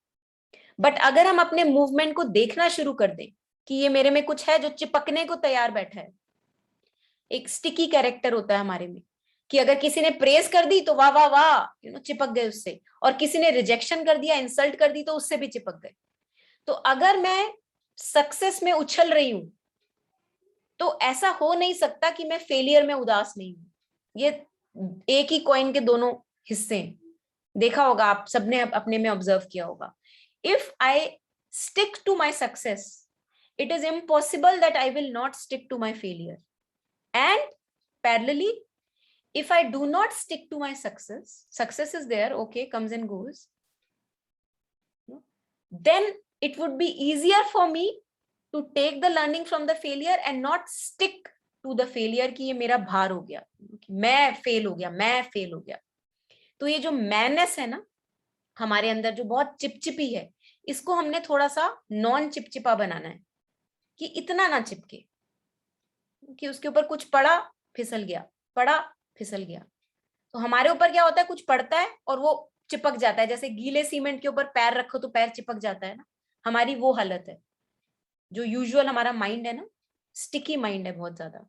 Speaker 1: But अगर हम अपने movement को देखना शुरू कर दें कि ये मेरे में कुछ है जो चिपकने को तैयार बैठा है, एक स्टिकी कैरेक्टर होता है हमारे में, कि अगर किसी ने प्रेज कर दी तो वाह वाह वाह चिपक गए उससे, और किसी ने रिजेक्शन कर दिया, इंसल्ट कर दी, तो उससे भी चिपक गए। तो अगर मैं सक्सेस में उछल रही हूं तो ऐसा हो नहीं सकता कि मैं फेलियर में उदास नहीं हूं। ये एक ही कॉइन के दोनों हिस्से हैं। देखा होगा आप सबने अपने में ऑब्जर्व किया होगा। If I stick to my success, it is impossible that I will not stick to my failure. And parallelly, if I do not stick to my success, success is there, okay, comes and goes, then it would be easier for me to take the learning from the failure and not stick to the failure कि ये मेरा भार हो गया, मैं fail हो गया, मैं फेल हो गया। तो ये जो मैनेस है ना हमारे अंदर, जो बहुत चिपचिपी है, इसको हमने थोड़ा सा नॉन चिपचिपा बनाना है, कि इतना ना चिपके कि उसके ऊपर कुछ पड़ा फिसल गया, पड़ा फिसल गया। तो हमारे ऊपर क्या होता है, कुछ पड़ता है और वो चिपक जाता है, जैसे गीले सीमेंट के ऊपर पैर रखो तो पैर चिपक जाता है ना, हमारी वो हालत है। जो यूजुअल हमारा माइंड है ना, स्टिकी माइंड है बहुत ज्यादा।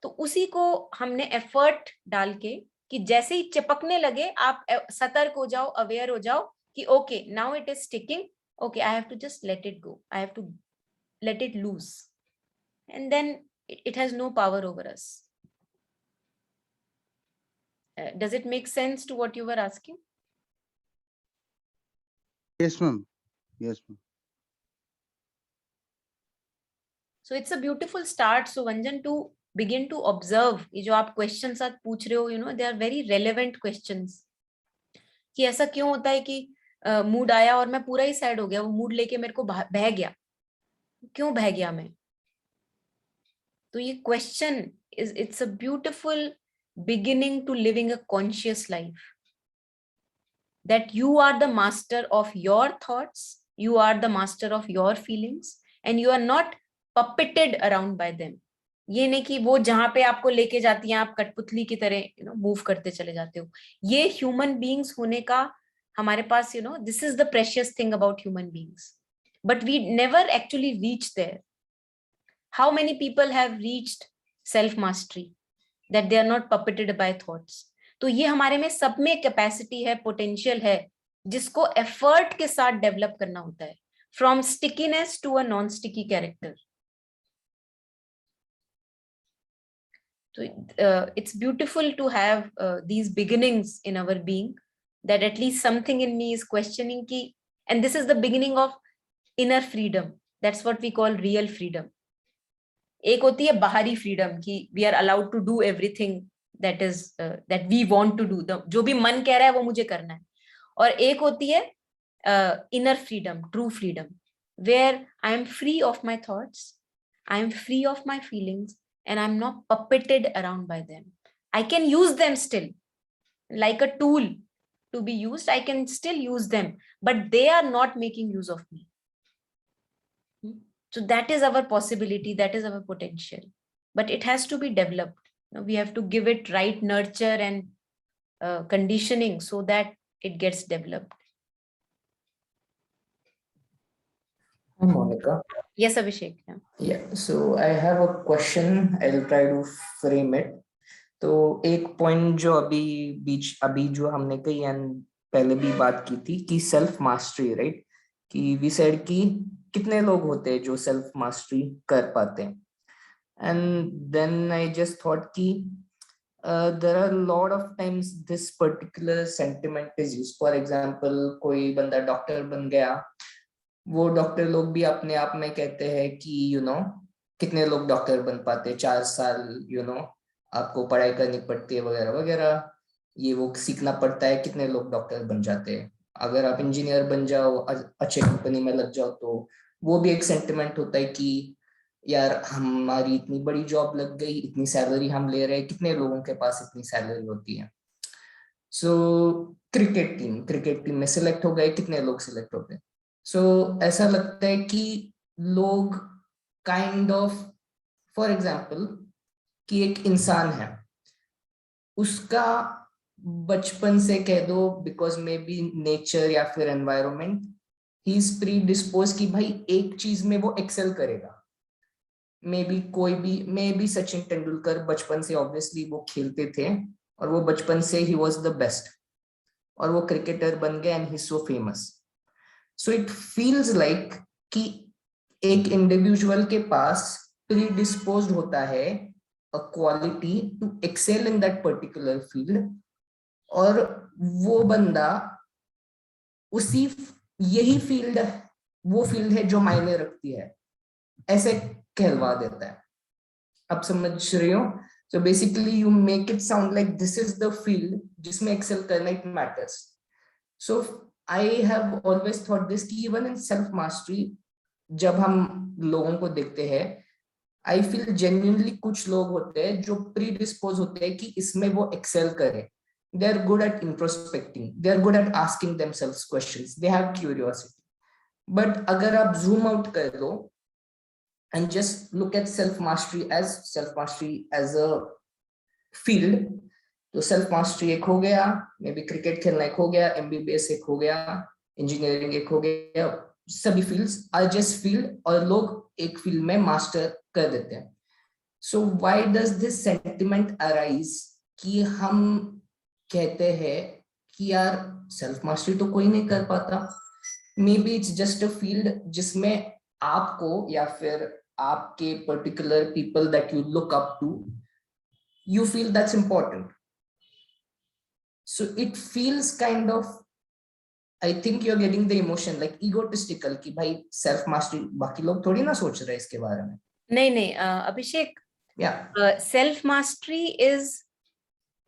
Speaker 1: तो उसी को हमने एफर्ट डाल के कि जैसे ही चिपकने लगे आप सतर्क हो जाओ, अवेयर हो जाओ कि okay now it is sticking, okay I have to just let it go, I have to let it loose, and then it has no power over us. Does it make sense to what you were asking?
Speaker 3: Yes, ma'am. Yes, ma'am.
Speaker 1: So it's a beautiful start, so Vanjan, to begin to observe ये जो आप question साथ पूछ रहे हो, you know, they are very relevant questions. कि ऐसा क्यों होता है कि मूड आया और मैं पूरा ही सैड हो गया, वो मूड लेके मेरे को बह गया, क्यों बह गया मैं? तो ये question it's a beautiful beginning to living a conscious life, that you are the master of your thoughts, you are the master of your feelings, and you are not puppeted around by them. ये नहीं कि वो जहां पे आपको लेके जाती हैं आप कठपुतली की तरह मूव करते चले जाते हो। ये ह्यूमन बीइंग्स होने का हमारे पास this is the precious thing about human beings, but we never actually reach there. How many people have reached self mastery, that they are not puppeted by thoughts? तो ये हमारे में सब में कैपेसिटी है, पोटेंशियल है, जिसको एफर्ट के साथ डेवलप करना होता है, from stickiness to a non sticky character. So it's beautiful to have these beginnings in our being, that at least something in me is questioning ki, and this is the beginning of inner freedom. That's what we call real freedom. एक होती है बाहरी freedom कि we are allowed to do everything that we want to do, जो भी मन कह रहा है वो मुझे करना है। और एक होती है inner freedom, true freedom, where I am free of my thoughts, I am free of my feelings, and I'm not puppeted around by them. I can use them still like a tool to be used. I can still use them, but they are not making use of me. So that is our possibility, that is our potential, but it has to be developed. We have to give it right nurture and conditioning so that it gets developed.
Speaker 4: Hi, Monica.
Speaker 1: Yes, Abhishek.
Speaker 4: Yeah, so I have a question. I'll try to frame it. तो एक point जो अभी जो हमने कही and पहले भी बात की थी कि सेल्फ मास्टरी, राइट, कि वी सेड कि कितने लोग होते हैं जो सेल्फ मास्टरी कर पाते हैं। And then I just thought कि there are lot of times this particular sentiment is used. For example कोई बंदा डॉक्टर बन गया, वो डॉक्टर लोग भी अपने आप में कहते हैं कि कितने लोग डॉक्टर बन पाते, 4 साल आपको पढ़ाई करनी पड़ती है वगैरह वगैरह, ये वो सीखना पड़ता है, कितने लोग डॉक्टर बन जाते हैं। अगर आप इंजीनियर बन जाओ, अच्छे कंपनी में लग जाओ, तो वो भी एक सेंटिमेंट होता है कि यार हमारी इतनी बड़ी जॉब लग गई, इतनी सैलरी हम ले रहे हैं, कितने लोगों के पास इतनी सैलरी होती है। सो क्रिकेट टीम में सिलेक्ट हो गए, कितने लोग सिलेक्ट होते हैं। सो ऐसा लगता है कि लोग काइंड ऑफ, फॉर एग्जाम्पल कि एक इंसान है, उसका बचपन से कह दो बिकॉज मे बी नेचर या फिर environment, he is pre dispose कि भाई एक चीज में वो एक्सेल करेगा। मे बी कोई भी, मे बी सचिन तेंदुलकर बचपन से ऑब्वियसली वो खेलते थे और वो बचपन से ही वॉज द बेस्ट और वो क्रिकेटर बन गए and he so famous. So it feels like कि एक इंडिविजुअल के पास प्रीडिस्पोज्ड होता है a quality to excel in that particular field और वो बंदा उसी यही फील्ड वो फील्ड है जो मायने रखती है ऐसे कहलवा देता है. आप समझ रहे हो? So basically you make it sound like this is the field जिसमें एक्सेल करना it matters. So I have always thought this कि even in self mastery जब हम लोगों को देखते हैं I feel genuinely कुछ लोग होते हैं जो प्रीडिस्पोज होते हैं कि इसमें वो एक्सेल करें. They are good at introspecting. They are good at asking themselves questions. They have curiosity. But अगर आप zoom out कर दो and just look at self mastery as a field, तो self mastery एक हो गया, मे बी क्रिकेट खेलना एक हो गया, MBBS एक हो गया, इंजीनियरिंग एक हो गया, सभी फील्ड्स आर जस्ट फील्ड और लोग एक फील्ड में मास्टर कर देते हैं. So why does this sentiment arise कि हम कहते हैं कि यार सेल्फ मास्टरी तो कोई नहीं कर पाता. Maybe it's just a field जिसमें आपको या फिर आपके particular people that you look up to, you feel that's important. So it feels kind of, I think you're getting the emotion like egotistical कि भाई self mastery बाकी लोग थोड़ी ना सोच रहे हैं इसके बारे में.
Speaker 1: नहीं नहीं अभिषेक, self mastery is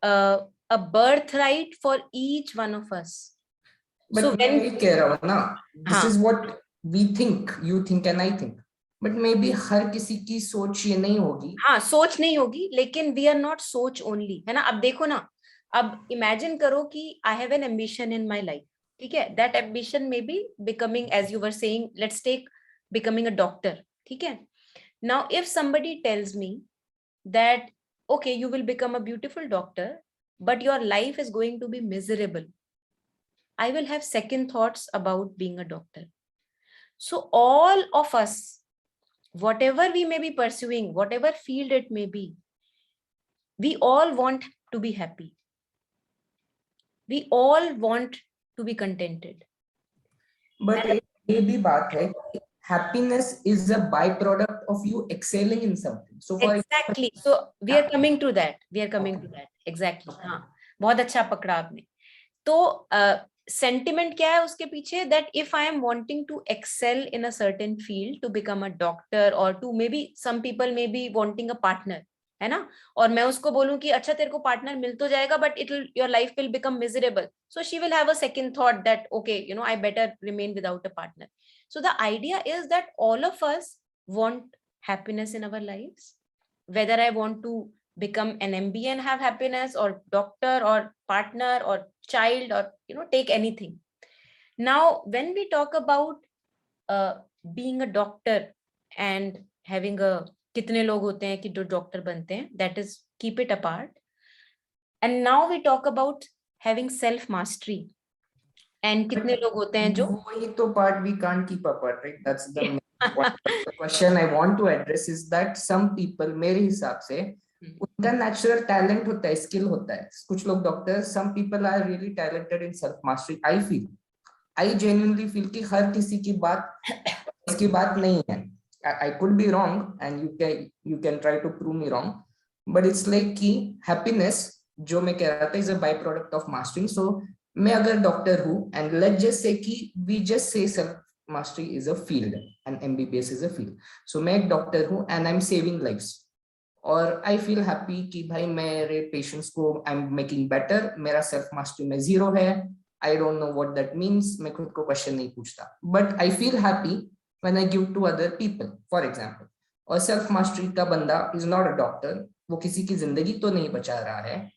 Speaker 1: a birthright for each one of us.
Speaker 4: But
Speaker 1: So when
Speaker 4: मैं कह रहा हूँ ना, this is what we think, you think and I think. But may be हर किसी की सोच ये नहीं होगी.
Speaker 1: हाँ, सोच नहीं होगी, लेकिन वी आर नॉट सोच ओनली, है ना. अब देखो ना, अब इमेजिन करो कि I have an ambition in my life, ठीक है. That ambition may be becoming, as you were saying, let's take becoming a doctor, ठीक है. Now if somebody tells me that okay you will become a beautiful doctor but your life is going to be miserable, I will have second thoughts about being a doctor. So all of us, whatever we may be pursuing, whatever field it may be, we all want to be happy. We all want to be contented.
Speaker 4: But ये भी बात है कि happiness is a byproduct of you excelling in something. So for
Speaker 1: Exactly. So we are coming to that. We are coming to that. Exactly. हाँ, बहुत अच्छा पकड़ा आपने. तो sentiment क्या है उसके पीछे, that if I am wanting to excel in a certain field, to become a doctor or to maybe some people may be wanting a partner, है ना, और मैं उसको बोलूं कि अच्छा तेरे को पार्टनर मिल तो जाएगा but it will, your life will become miserable, so she will have a second thought that okay, you know, I better remain without a partner. So the idea is that all of us want happiness in our lives, whether I want to become an MBA and have happiness, or doctor or partner or child, or you know, take anything. Now when we talk about being a doctor and having a, कितने लोग होते हैं कि जो doctor बनते हैं, that is, keep it apart. And now we talk about having self mastery, and कितने लोग होते हैं जो,
Speaker 4: वही तो part we can't keep apart, right? That's the question I want to address is that some people, मेरे हिसाब से उनका natural talent होता है, skill होता है. कुछ लोग doctor, some people are really talented in self mastery. I genuinely feel कि हर किसी की बात इसकी बात नहीं है. I could be wrong and you can try to prove me wrong, but it's like कि happiness जो मैं कह रहा था is a byproduct of mastering. So मैं अगर डॉक्टर हूँ and let's just say कि we just say self mastery is a field and MBBS is a field. So मैं एक डॉक्टर हूँ and I'm saving lives और I feel happy कि भाई मेरे पेशेंट्स को I'm making better, मेरा self mastery में 0 है. I don't know what that means, मैं खुद को क्वेश्चन नहीं पूछता, but I feel happy when I give to other people, for example. और self mastery का बंदा is not a doctor, वो किसी की जिंदगी तो नहीं बचा रहा है,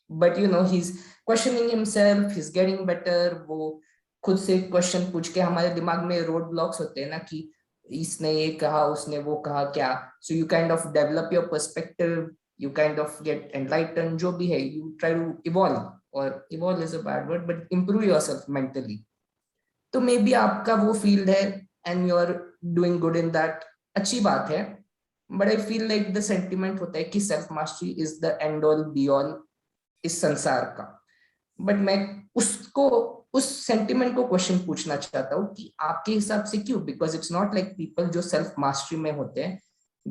Speaker 4: but you know he's questioning himself, he's getting better. वो खुद से क्वेश्चन पूछ के, हमारे दिमाग में रोड ब्लॉक्स होते हैं ना कि इसने ये कहा, उसने वो कहा क्या. So you kind of develop your perspective, you kind of get enlightened, जो भी है, you try to evolve, or evolve is a bad word, but improve yourself mentally. तो मे बी आपका वो फील्ड है and you are doing good in that, अच्छी बात है. But I feel like the sentiment होता है कि self mastery is the end all be all इस संसार का। बट मैं उसको उस सेंटिमेंट को क्वेश्चन पूछना चाहता हूँ कि आपके हिसाब से क्यों? Because it's not like people जो सेल्फ मास्टरी में होते हैं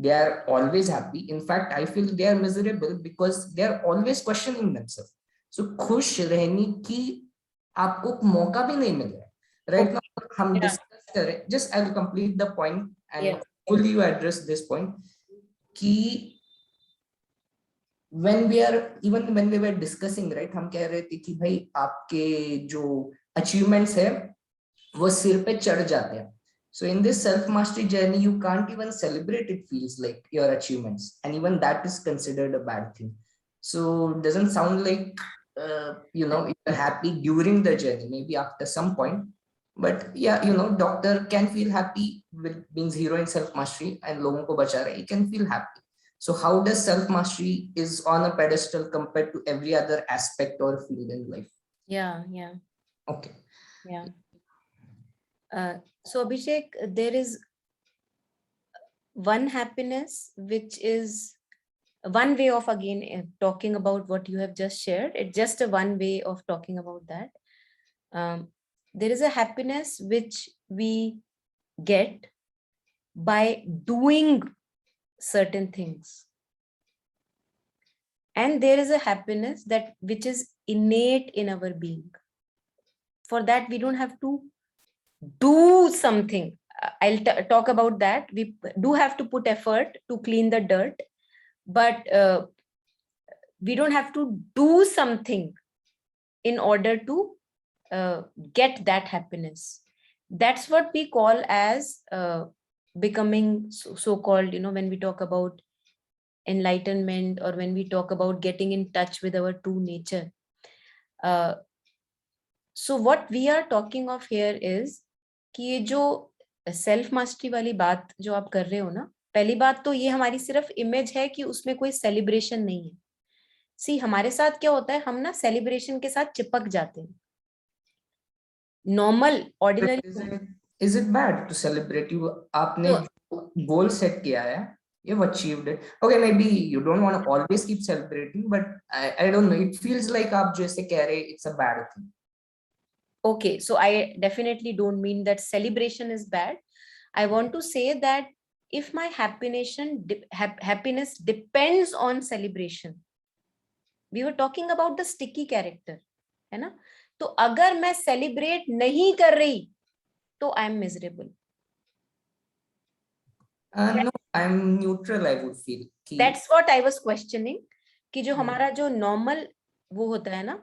Speaker 4: they are always happy. In fact, I feel they are miserable because they are always questioning themselves. So खुश रहने की आपको मौका भी नहीं मिल रहा है राइट नाउ। हम
Speaker 1: Yeah.
Speaker 4: डिस्कस करें, just I will complete the point and
Speaker 1: Yes.
Speaker 4: will you address this point कि when we are even when we were discussing right, हम कह रहे थे कि भाई आपके जो achievements है वो सिर पे चढ़ जाते हैं। So in this self mastery journey you can't even celebrate, it feels like, your achievements, and even that is considered a bad thing. So it doesn't sound like you're happy during the journey, maybe after some point, but yeah, doctor can feel happy with being zero in self mastery and लोगों को बचा रहा है, he can feel happy. So how does self mastery is on a pedestal compared to every other aspect or field in life?
Speaker 1: Yeah.
Speaker 4: Okay.
Speaker 1: Yeah. So Abhishek, there is one happiness which is one way of again talking about what you have just shared. It's just a one way of talking about that. There is a happiness which we get by doing certain things, and there is a happiness that which is innate in our being. For that we don't have to do something. I'll talk about that. We do have to put effort to clean the dirt, but we don't have to do something in order to get that happiness. That's what we call as becoming so-called, when we talk about enlightenment, or when we talk about getting in touch with our true nature. So what we are talking of here is कि ये जो self mastery वाली बात जो आप कर रहे हो ना, पहली बात तो ये हमारी सिर्फ इमेज है कि उसमें कोई सेलिब्रेशन नहीं है। सी हमारे साथ क्या होता है, हम ना सेलिब्रेशन के साथ चिपक जाते हैं। Normal ordinary
Speaker 4: Is it bad to celebrate? You आपने goal set किया है, you've achieved it. Okay, maybe you don't want to always keep celebrating, but I don't know, it feels like आप जैसे कह रहे it's a bad thing.
Speaker 1: Okay, so I definitely don't mean that celebration is bad. I want to say that if my happiness depends on celebration, we were talking about the sticky character, है ना? तो अगर मैं celebrate नहीं कर रही तो I am miserable.
Speaker 4: No, I'm neutral, I would feel.
Speaker 1: That's what I was questioning, कि जो हमारा जो normal वो होता है ना,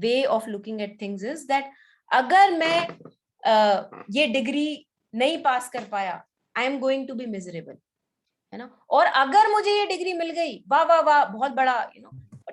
Speaker 1: way of looking at things is that अगर मैं ये डिग्री नहीं पास कर पाया, I am going to be miserable, है ना? और अगर मुझे ये डिग्री मिल गई, वाह वाह वाह, बहुत बड़ा,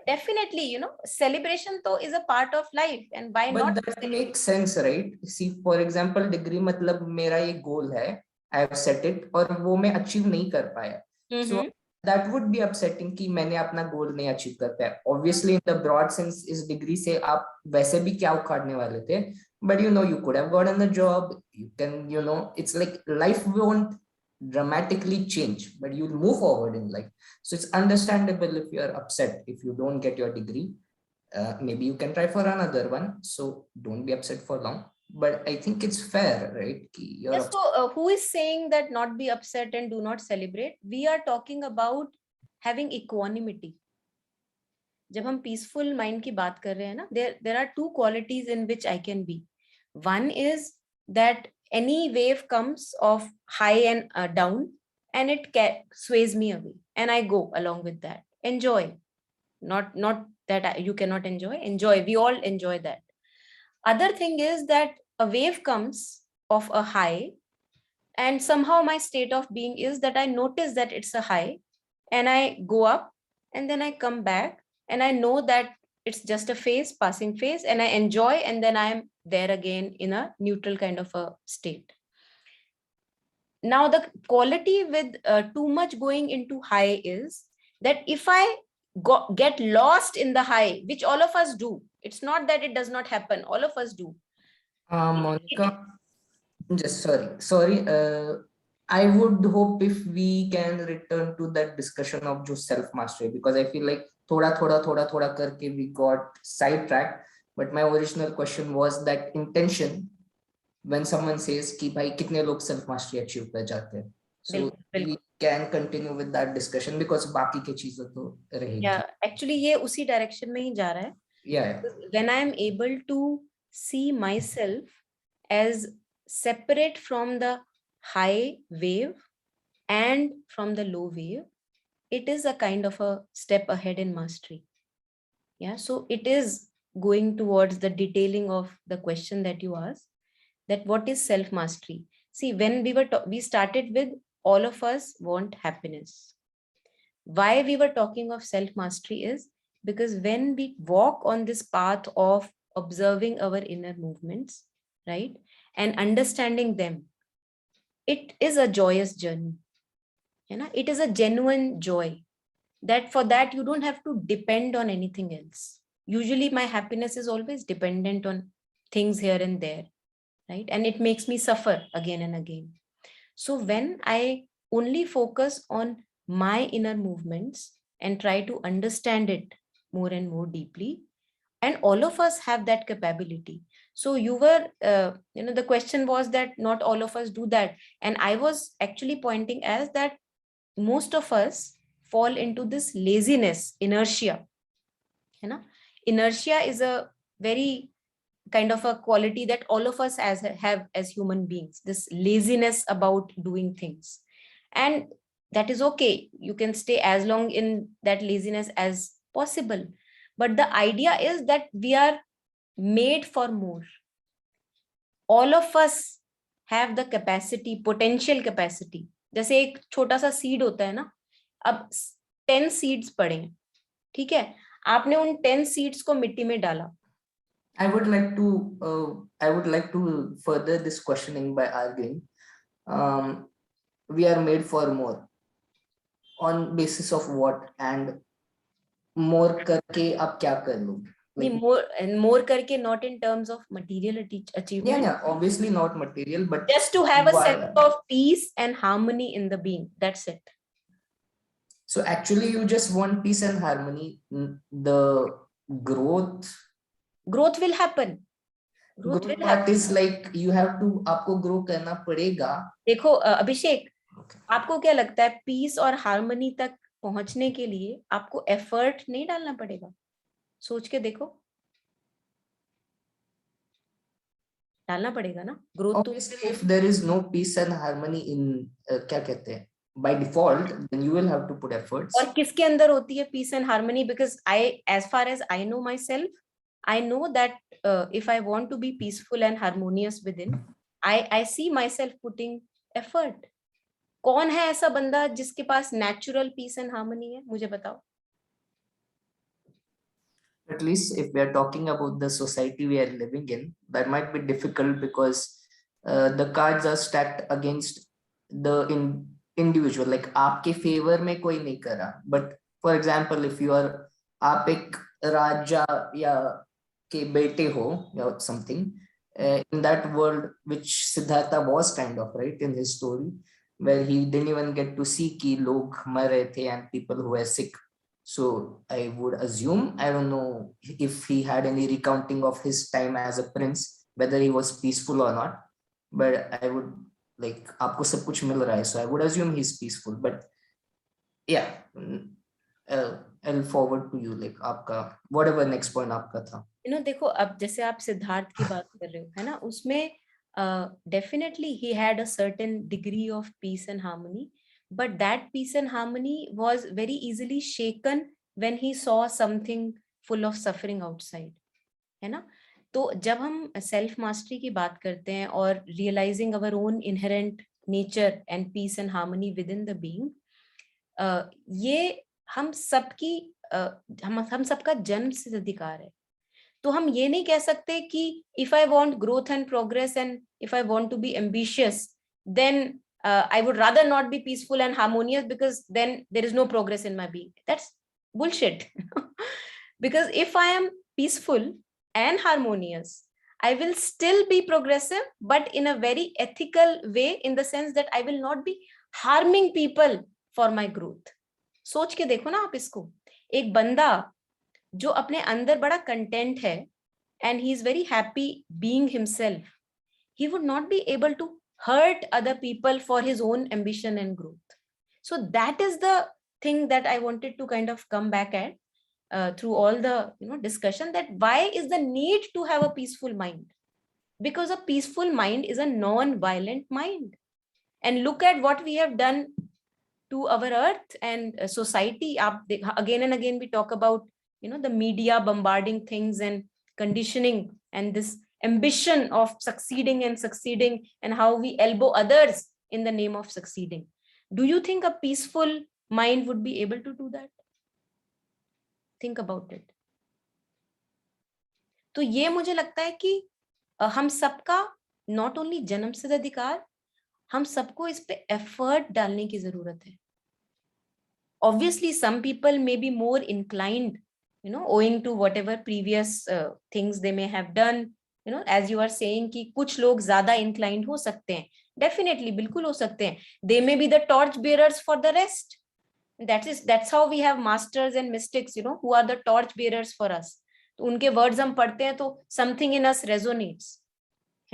Speaker 1: definitely, celebration तो is a part of life, and why
Speaker 4: but
Speaker 1: not?
Speaker 4: that makes sense, right? See, for example, degree मतलब मेरा ये goal है, I have set it, और वो मैं achieve नहीं कर पाया. So that would be upsetting कि मैंने अपना goal नहीं achieve कर पाया. Obviously, in the broad sense, इस degree से आप वैसे भी क्या उखाड़ने वाले थे? But you could have gotten a job. You can, it's like life won't dramatically change, but you'll move forward in life. So it's understandable if you're upset if you don't get your degree. Maybe you can try for another one. So don't be upset for long. But I think it's fair, right?
Speaker 1: Yes, so who is saying that not be upset and do not celebrate? We are talking about having equanimity. जब हम peaceful mind की बात कर रहे हैं ना, there are two qualities in which I can be. One is that any wave comes of high and down, and it sways me away, and I go along with that. Enjoy. Not that you cannot enjoy. Enjoy. We all enjoy that. Other thing is that a wave comes of a high, and somehow my state of being is that I notice that it's a high, and I go up, and then I come back, and I know that it's just a phase, passing phase, and I enjoy, and then I'm there again in a neutral kind of a state. Now, the quality with too much going into high is that if I get lost in the high, which all of us do, it's not that it does not happen, all of us do.
Speaker 4: Monica, just sorry. I would hope if we can return to that discussion of just self mastery, because I feel like thoda karke we got sidetracked. But my original question was that intention when someone says कि भाई कितने लोग self mastery achieve कर जाते हैं. So
Speaker 1: बिल्कुल
Speaker 4: we
Speaker 1: बिल्कुल.
Speaker 4: can continue with that discussion because बाकी की चीजें तो रहेगी.
Speaker 1: Yeah, actually ये उसी डायरेक्शन में ही जा रहा है.
Speaker 4: Yeah.
Speaker 1: When I am able to see myself as separate from the high wave and from the low wave, it is a kind of a step ahead in mastery. Yeah, so it is going towards the detailing of the question that you asked, that what is self mastery. See, when we started with all of us want happiness. Why we were talking of self mastery is because when we walk on this path of observing our inner movements, right, and understanding them, it is a joyous journey. You know, it is a genuine joy. That for that you don't have to depend on anything else. Usually my happiness is always dependent on things here and there, right? And it makes me suffer again and again. So when I only focus on my inner movements and try to understand it more and more deeply, and all of us have that capability. So you were, the question was that not all of us do that. And I was actually pointing as that most of us fall into this laziness, inertia. You know, inertia is a very kind of a quality that all of us have as human beings, this laziness about doing things. And that is okay. You can stay as long in that laziness as possible. But the idea is that we are made for more. All of us have the capacity, potential capacity. जैसे एक छोटा सा seed होता है ना, अब 10 seeds पड़े हैं, ठीक है, आपने उन 10 सीड्स को मिट्टी में डाला.
Speaker 4: I would like to further this questioning by arguing, we are made for more. On basis of what? And more करके आप क्या कर लोगे?
Speaker 1: नहीं, more करके not in terms of material achievement.
Speaker 4: Yeah, obviously not material, but
Speaker 1: just to have a sense of peace and harmony in the being. That's it.
Speaker 4: So actually you just want peace and harmony. The growth
Speaker 1: will happen.
Speaker 4: Growth will part happen. Is like you have to, आपको grow करना पड़ेगा.
Speaker 1: देखो अभिषेक, आपको क्या लगता है piece और harmony तक पहुंचने के लिए आपको एफर्ट नहीं डालना पड़ेगा? सोच के देखो, डालना पड़ेगा ना growth.
Speaker 4: Obviously if there is no peace and harmony in क्या कहते हैं by default, then you will have to put efforts.
Speaker 1: और किसके अंदर होती है peace and harmony? Because as far as I know myself, I know that if I want to be peaceful and harmonious within, I see myself putting effort. कौन है ऐसा बंदा जिसके पास natural peace and harmony है? मुझे बताओ.
Speaker 4: At least if we are talking about the society we are living in, that might be difficult because the cards are stacked against the individual. Like आपके favor में कोई नहीं करा. But for example, if you are आप एक राजा या के बेटे हो या something, in that world which Siddhartha was kind of, right, in his story, where he didn't even get to see कि लोग मर रहे थे and people who were sick. So I would assume, I don't know if he had any recounting of his time as a prince, whether he was peaceful or not, but I would like, आपको सब कुछ मिल रहा है, so I would assume he's peaceful. But yeah, I'll forward to you like आपका whatever next point आपका था.
Speaker 1: देखो अब जैसे आप सिद्धार्थ की बात कर रहे हो है ना, उसमें definitely he had a certain degree of peace and harmony, but that peace and harmony was very easily shaken when he saw something full of suffering outside, है ना. तो जब हम सेल्फ मास्टरी की बात करते हैं और realising our own inherent nature and peace and harmony within the being, ये हम सबकी हम सबका जन्म सिद्ध अधिकार है. तो हम ये नहीं कह सकते कि if I want growth and progress and if I want to be ambitious, then I would rather not be peaceful and harmonious because then there is no progress in my being. That's bullshit. Because if I am peaceful and harmonious, I will still be progressive, but in a very ethical way, in the sense that I will not be harming people for my growth. सोच के देखो ना आप इसको, एक बंदा जो अपने अंदर बड़ा कंटेंट है and he is very happy being himself, he would not be able to hurt other people for his own ambition and growth. So that is the thing that I wanted to kind of come back at through all the discussion, that why is the need to have a peaceful mind? Because a peaceful mind is a non-violent mind. And look at what we have done to our earth and society. Again and again we talk about the media bombarding things and conditioning and this ambition of succeeding and how we elbow others in the name of succeeding. Do you think a peaceful mind would be able to do that? Think about it. तो ये मुझे लगता है कि हम सबका not only जन्मसिद्ध अधिकार, हम सबको इस पे एफर्ट डालने की जरूरत है. Obviously some people may be more inclined, owing to whatever previous things they may have done, as you are saying कि कुछ लोग ज्यादा inclined हो सकते हैं. Definitely, बिल्कुल हो सकते हैं. They may be the torch bearers for the rest. That's how we have masters and mystics, who are the torch bearers for us. तो उनके words हम पढ़ते हैं तो something in us resonates,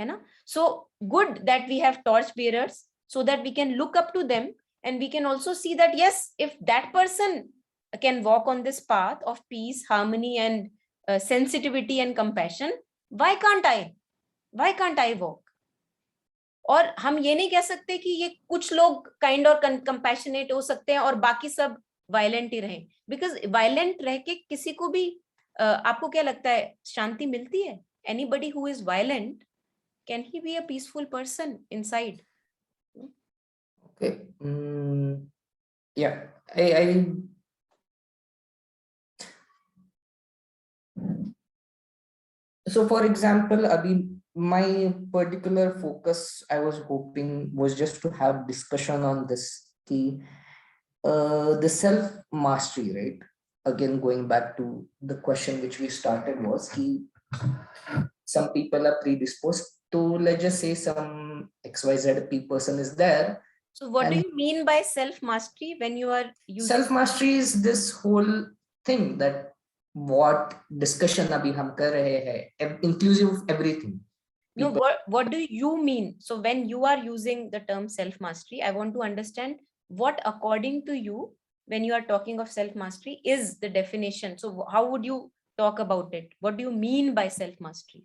Speaker 1: है ना? So good that we have torch bearers so that we can look up to them. And we can also see that, yes, if that person can walk on this path of peace, harmony, and sensitivity and compassion, why can't I? Why can't I walk? और हम ये नहीं कह सकते कि ये कुछ लोग काइंड और कंपैशनेट हो सकते हैं और बाकी सब वायलेंट ही रहें. बिकॉज वायलेंट रह के किसी को भी आपको क्या लगता है शांति मिलती है? Anybody who is violent, can he be a peaceful person inside?
Speaker 4: Okay. Yeah, I so for example, Abhi, my particular focus I was hoping was just to have discussion on this, the self mastery, right? Again, going back to the question which we started was some people are predisposed to, let's just say some XYZ person is there.
Speaker 1: So what do you mean by self mastery when you are using
Speaker 4: Self mastery? Is this whole thing that what discussion abhi hum kar rahe hai, inclusive of everything.
Speaker 1: No, what do you mean? So when you are using the term self mastery, I want to understand what according to you, when you are talking of self mastery, is the definition. So how would you talk about it? What do you mean by self mastery?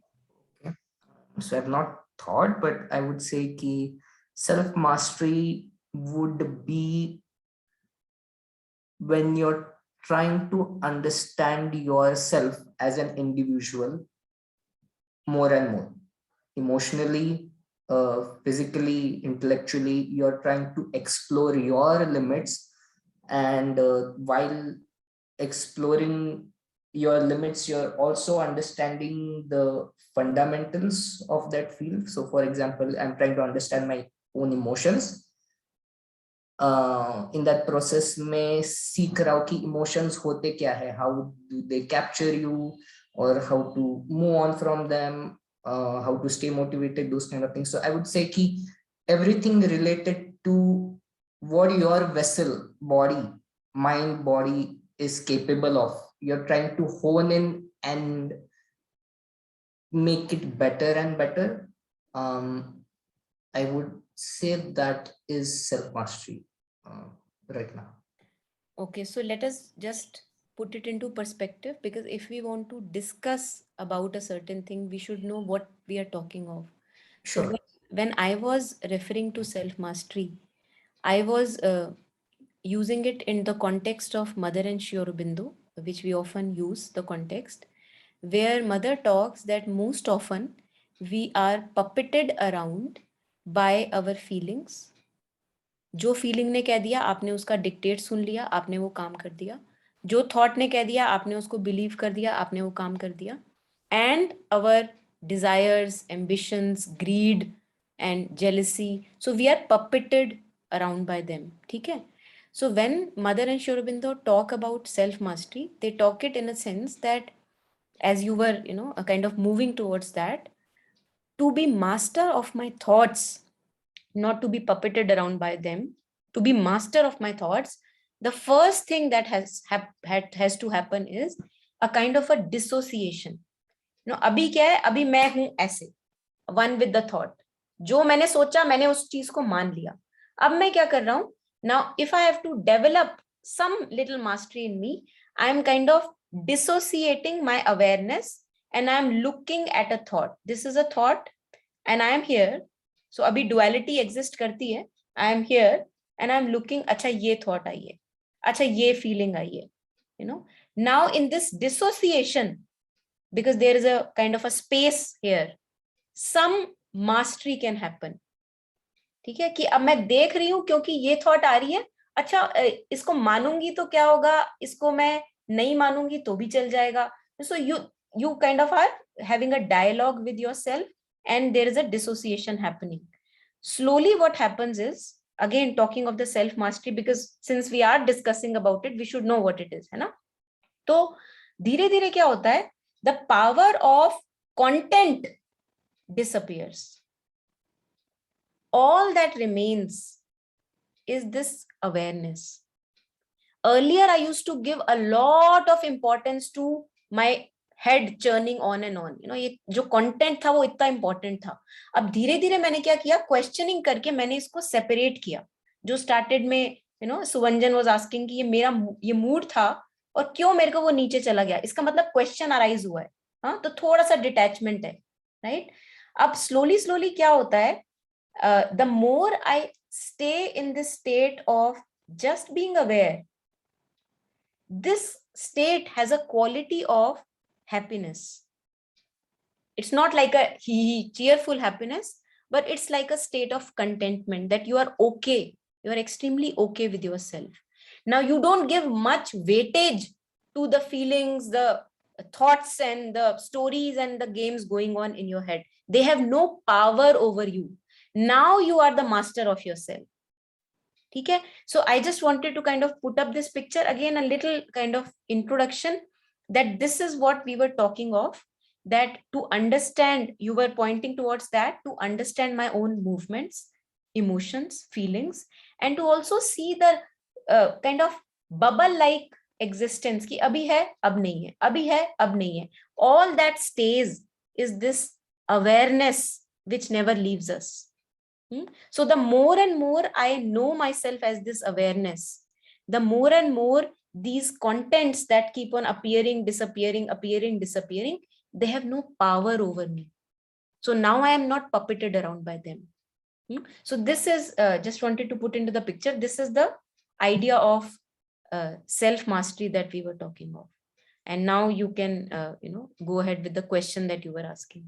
Speaker 4: So I've not thought, but I would say ki self mastery would be when you're trying to understand yourself as an individual more and more, emotionally, physically, intellectually. You're trying to explore your limits, and while exploring your limits, you're also understanding the fundamentals of that field. So for example, I'm trying to understand my own emotions. In that process में सीख रहा हूँ कि emotions होते क्या है, how do they capture you, or how to move on from them, how to stay motivated, those kind of things. So I would say कि everything related to what your vessel, body, mind, body is capable of, you're trying to hone in and make it better and better. I would say that is self-mastery right now.
Speaker 1: Okay, so let us just put it into perspective, because if we want to discuss about a certain thing, we should know what we are talking of. So
Speaker 4: Sure.
Speaker 1: when I was referring to self-mastery, I was using it in the context of Mother and Sri Aurobindo, which we often use the context, where Mother talks that most often we are puppeted around by our feelings. जो feeling ने कह दिया आपने उसका dictate सुन लिया, आपने वो काम कर दिया. जो थॉट ने कह दिया आपने उसको बिलीव कर दिया, आपने वो काम कर दिया. And our desires, ambitions, greed and jealousy, so we are puppeted around by them. ठीक है. So when Mother and Sri Aurobindo talk about self mastery, they talk it in a sense that, as you were kind of moving towards that, to be master of my thoughts, not to be puppeted around by them, to be master of my thoughts, the first thing that has to happen is a kind of a dissociation. अभी क्या है, अभी मैं हूं ऐसे, one with the thought, जो मैंने सोचा मैंने उस चीज को मान लिया. अब मैं क्या कर रहा हूं, now if I have to develop some little mastery in me, I am kind of dissociating my awareness and I am looking at a thought. This is a thought and I am here. So abhi duality exist karti hai. I am here and I am looking, acha ye thought aayi hai, acha ye feeling aayi hai, you know. Now in this dissociation, because there is a kind of a space here, some mastery can happen. ठीक है, कि अब मैं देख रही हूं क्योंकि ये थॉट आ रही है, अच्छा इसको मानूंगी तो क्या होगा, इसको मैं नहीं मानूंगी तो भी चल जाएगा. So you kind of are having a dialogue with yourself and there is a dissociation happening. Slowly what happens is, again talking of the self mastery, because since we are discussing about it we should know what it is, है ना. तो धीरे धीरे क्या होता है, the power of content disappears. All that remains is this awareness. Earlier I used to give a lot of importance to my head churning on and on, you know, ये जो content था वो इतना important था. अब धीरे धीरे मैंने क्या किया, questioning करके मैंने इसको separate किया. जो started में, you know, सुवंजन was asking कि ये मेरा ये mood था और क्यों मेरे को वो नीचे चला गया, इसका मतलब question arise हुआ है. हाँ, तो थोड़ा सा detachment है, right? अब slowly क्या होता है, the more I stay in this state of just being aware, this state has a quality of happiness. It's not like a cheerful happiness, but it's like a state of contentment, that you are okay. You are extremely okay with yourself. Now you don't give much weightage to the feelings, the thoughts and the stories and the games going on in your head. They have no power over you. Now you are the master of yourself. Okay, so I just wanted to kind of put up this picture again, a little kind of introduction, that this is what we were talking of, that to understand, you were pointing towards that, to understand my own movements, emotions, feelings, and to also see the kind of bubble like existence ki abhi hai ab nahi hai, abhi hai ab nahi hai. All that stays is this awareness which never leaves us. So the more and more I know myself as this awareness, the more and more these contents that keep on appearing, disappearing, appearing, disappearing, they have no power over me. So now I am not puppeted around by them. So this is, just wanted to put into the picture, this is the idea of self-mastery that we were talking of. And now you can, go ahead with the question that you were asking.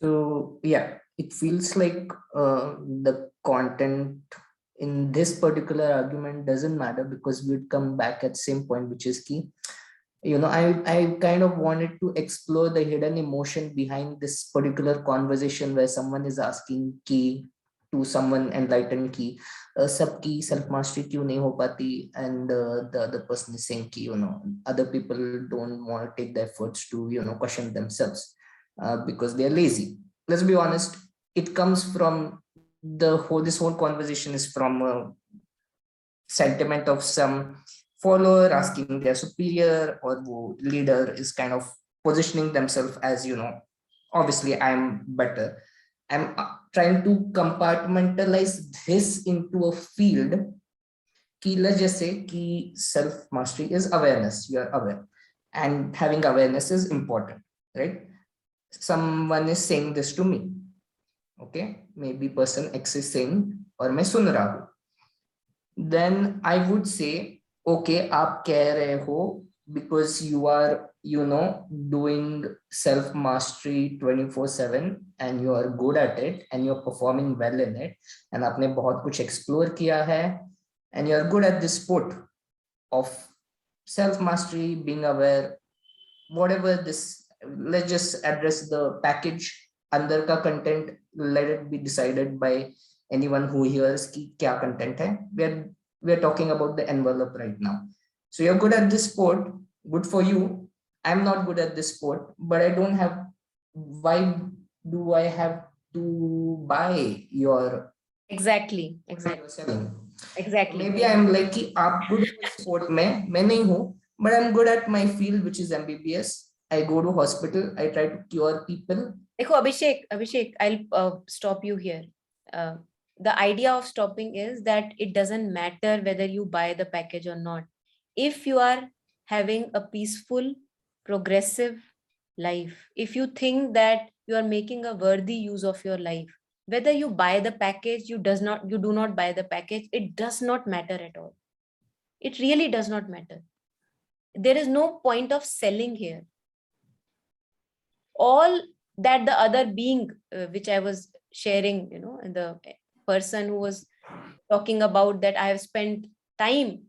Speaker 4: So yeah, it feels like the content in this particular argument doesn't matter, because we'd come back at same point, which is key. You know, I kind of wanted to explore the hidden emotion behind this particular conversation, where someone is asking key to someone enlightened key, sabki self mastery kyun nahi ho pati, and the other person is saying ki, you know, other people don't want to take the efforts to, you know, question themselves because they're lazy. Let's be honest, it comes from this whole conversation is from a sentiment of some follower asking their superior or leader is kind of positioning themselves as, you know, obviously I'm better. I'm trying to compartmentalize this into a field ki, let's just say ki self mastery is awareness. You are aware, and having awareness is important, right? Someone is saying this to me, okay, maybe person X is saying or main sun raha hu, then I would say, okay, aap keh rahe ho because you are, you know, doing self mastery 24/7 and you are good at it and you're performing well in it, and aapne bahut kuch explore kiya hai and you're good at this sport of self mastery, being aware, whatever this, let's just address the package under ka content, let it be decided by anyone who hears ki kya content hai. We're talking about the envelope right now. So you're good at this sport, good for you. I'm not good at this sport, but I don't have, why do I have to buy your
Speaker 1: Exactly.
Speaker 4: you're selling?
Speaker 1: Exactly.
Speaker 4: Maybe I'm like कि आप good हो sport में, मैं नहीं हूँ, but I'm good at my field, which is MBBS. I go to hospital, I try to cure people.
Speaker 1: देखो Abhishek, I'll stop you here. The idea of stopping is that it doesn't matter whether you buy the package or not. If you are having a peaceful, progressive life, if you think that you are making a worthy use of your life, whether you buy the package, you do not buy the package, it does not matter at all. It really does not matter. There is no point of selling here. All that the other being, which I was sharing, and the person who was talking about that I have spent time,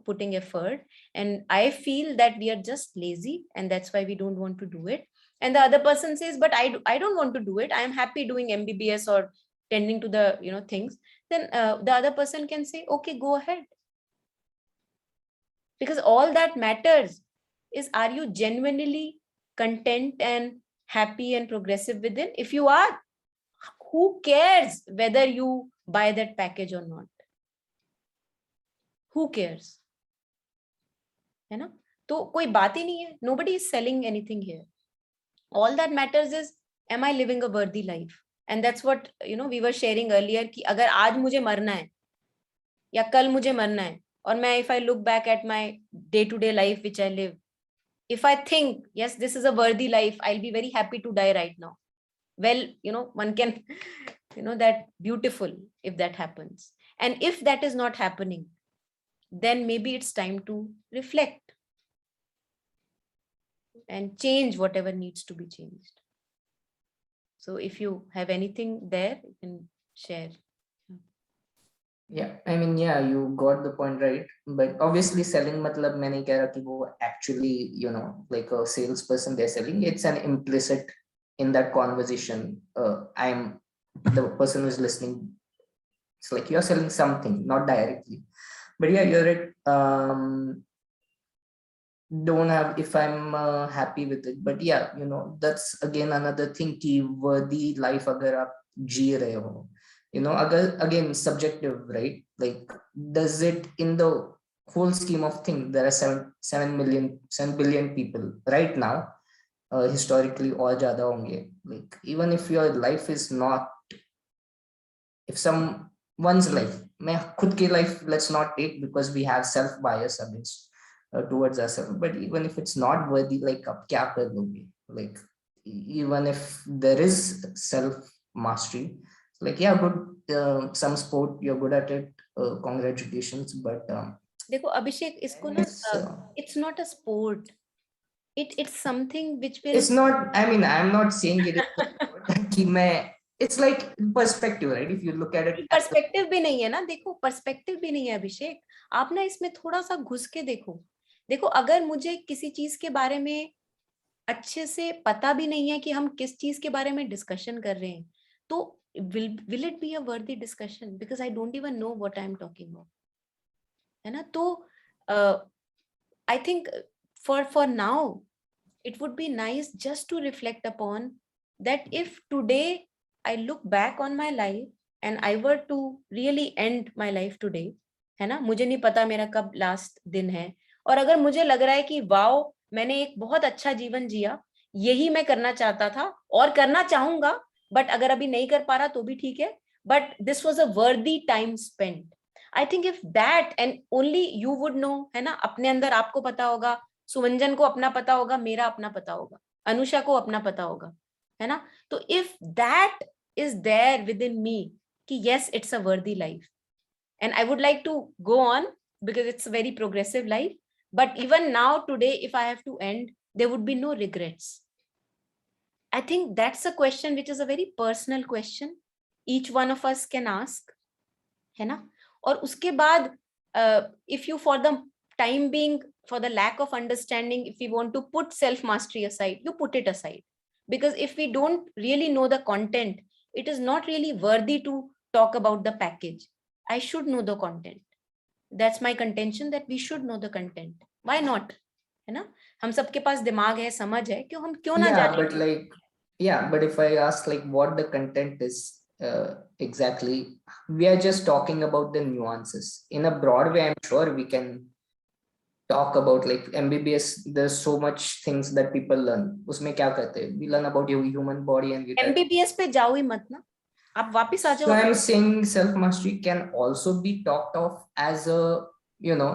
Speaker 1: putting effort, and I feel that we are just lazy and that's why we don't want to do it. And the other person says, but I don't want to do it. I am happy doing MBBS or tending to the, things. Then the other person can say, okay, go ahead. Because all that matters is, are you genuinely content and happy and progressive within? If you are, who cares whether you buy that package or not? Who cares? है ना? तो कोई बात ही नहीं है. Nobody is selling anything here. All that matters is, am I living a worthy life? And that's what we were sharing earlier कि अगर आज मुझे मरना है या कल मुझे मरना है और मैं if I look back at my day-to-day life which I live, if I think, yes, this is a worthy life, I'll be very happy to die right now. Well, one can, that beautiful if that happens. And if that is not happening, then maybe it's time to reflect and change whatever needs to be changed. So if you have anything there, you can share.
Speaker 4: Yeah, I mean, yeah, you got the point right. But obviously selling matlab main nahi keh raha ki wo actually, like a salesperson they're selling. It's an implicit in that conversation. I'm the person who's listening. It's like you're selling something, not directly. But yeah, you're right. Don't have, if I'm happy with it. But yeah, that's again another thing ki worthy life agar aap जी रहे हो. Again, subjective, right? Like, does it, in the whole scheme of things, there are 7 billion people right now, historically और ज़्यादा होंगे. Like, even if your life is not, if someone's life, मैं खुद की life let's not take, because we have self bias against towards ourselves. But even if it's not worthy, like अब क्या कर लोगे? Like, even if there is self mastery, like, yeah, good, some sport you're good at it, congratulations. But
Speaker 1: देखो अभिषेक, इसको ना, it's not a sport. It's something which will.
Speaker 4: It's not. I mean, I'm not saying it is कि मैं. It's like perspective, right? If you look at it.
Speaker 1: Perspective भी नहीं है ना. देखो, पर्सपेक्टिव भी नहीं है अभिषेक. आप ना इसमें थोड़ा सा घुस के देखो, अगर मुझे किसी चीज के बारे में अच्छे से पता भी नहीं है कि हम किस चीज के बारे में डिस्कशन कर रहे हैं, तो will it be a worthy discussion? Because I don't even know what I'm talking about. है ना? तो I think for now, it would be nice just to reflect upon that if today I look back on my life and I were to really end my life today, है ना, मुझे नहीं पता मेरा कब लास्ट दिन है, और अगर मुझे लग रहा है कि वाओ मैंने एक बहुत अच्छा जीवन जिया, यही मैं करना चाहता था और करना चाहूंगा, बट अगर अभी नहीं कर पा रहा तो भी ठीक है, बट दिस वाज अ वर्दी time spent. I think if that and only you would know, है ना, अपने अंदर आपको पता होगा, सुमंजन को अपना पता होगा, मेरा अपना पता होगा, अनुषा को अपना पता होगा, है ना. तो if that is there within me कि yes, it's a worthy life, and I would like to go on because it's a very progressive life, but even now today if I have to end, there would be no regrets. I think that's a question which is a very personal question each one of us can ask, है ना. और उसके बाद if you, for the time being, for the lack of understanding, if we want to put self mastery aside, you put it aside, because if we don't really know the content, it is not really worthy to talk about the package. I should know the content. That's my contention, that we should know the content. Why not? है ना, हम सबके पास दिमाग है, समझ है, क्यों हम क्यों ना
Speaker 4: Yeah,
Speaker 1: जाने.
Speaker 4: but like Yeah, but if I ask like what the content is exactly, we are just talking about the nuances. In a broad way, I'm sure we can talk about like MBBS. There's so much things that people learn. उसमें क्या करते हैं? We learn about your human body and we
Speaker 1: MBBS पे जाओ ही मत ना, आप वापस आ
Speaker 4: So
Speaker 1: जाओ.
Speaker 4: I'm saying self mastery can also be talked of as a, you know,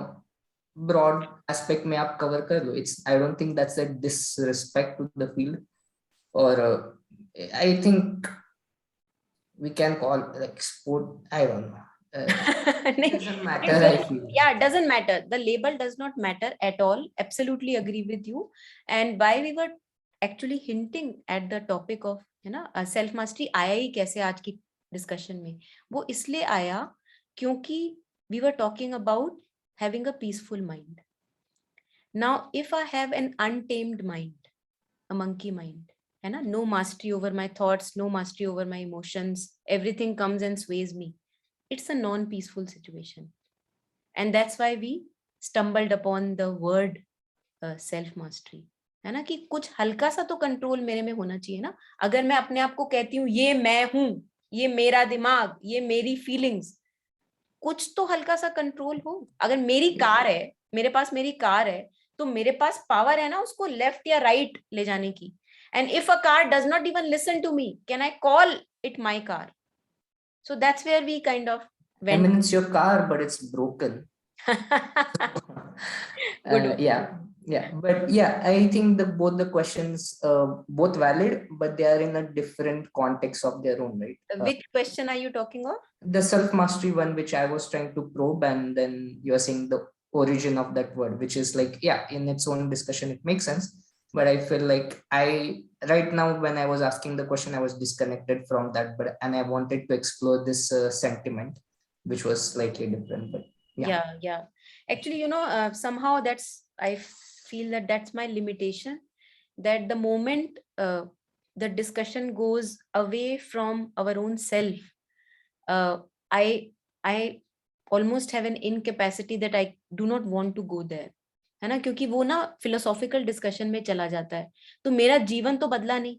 Speaker 4: broad aspect में आप cover कर लो. It's, I don't think that's a disrespect to the field, or I think we can call like sport. I don't know.
Speaker 1: नहीं,
Speaker 4: Doesn't matter.
Speaker 1: it
Speaker 4: I
Speaker 1: doesn't,
Speaker 4: feel.
Speaker 1: yeah, it doesn't matter. The label does not matter at all. Absolutely agree with you. And why we were actually hinting at the topic of, है ना, self mastery आया ही कैसे आज की discussion में, वो इसलिए आया क्योंकि we were talking about having a peaceful mind. Now, if I have an untamed mind, a monkey mind, है ना, no mastery over my thoughts, no mastery over my emotions, everything comes and sways me. It's a non-peaceful situation. And that's why we stumbled upon the word self-mastery. है ना, कि कुछ हल्का सा तो control मेरे में होना चाहिए ना. अगर मैं अपने आप को कहती हूँ ये मैं हूं, ये मेरा दिमाग, ये मेरी फीलिंग्स, कुछ तो हल्का सा कंट्रोल हो. अगर मेरी कार है, मेरे पास मेरी कार है, तो मेरे पास पावर है ना उसको लेफ्ट या राइट ले जाने की. And if a car does not even listen to me, can I call it my car? So that's where we kind of
Speaker 4: I
Speaker 1: went.
Speaker 4: mean, it's your car, but it's broken. Yeah, but yeah, I think both the questions both valid, but they are in a different context of their own, right?
Speaker 1: Which question are you talking of?
Speaker 4: The self mastery one, which I was trying to probe, and then you're saying the origin of that word, which is like, yeah, in its own discussion it makes sense, but I feel like right now when I was asking the question, I was disconnected from that, and I wanted to explore this sentiment, which was slightly different. But
Speaker 1: yeah, actually, somehow I feel that's my limitation, that the moment the discussion goes away from our own self, I almost have an incapacity that I do not want to go there, है ना, क्योंकि वो ना philosophical discussion में चला जाता है. तो मेरा जीवन तो बदला नहीं,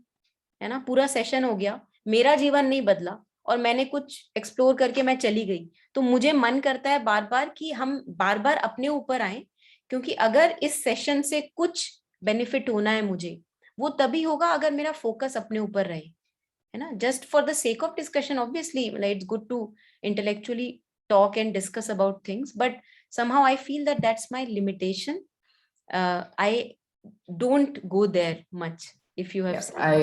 Speaker 1: है ना, पूरा सेशन हो गया, मेरा जीवन नहीं बदला, और मैंने कुछ एक्सप्लोर करके मैं चली गई. तो मुझे मन करता है बार बार कि हम बार बार अपने ऊपर आए, क्योंकि अगर इस सेशन से कुछ बेनिफिट होना है मुझे, वो तभी होगा अगर मेरा फोकस अपने ऊपर रहे, है ना. Just for the sake of discussion, obviously it's good to intellectually talk and discuss about things, but somehow I feel that that's my limitation. I don't go there much. If you have
Speaker 4: I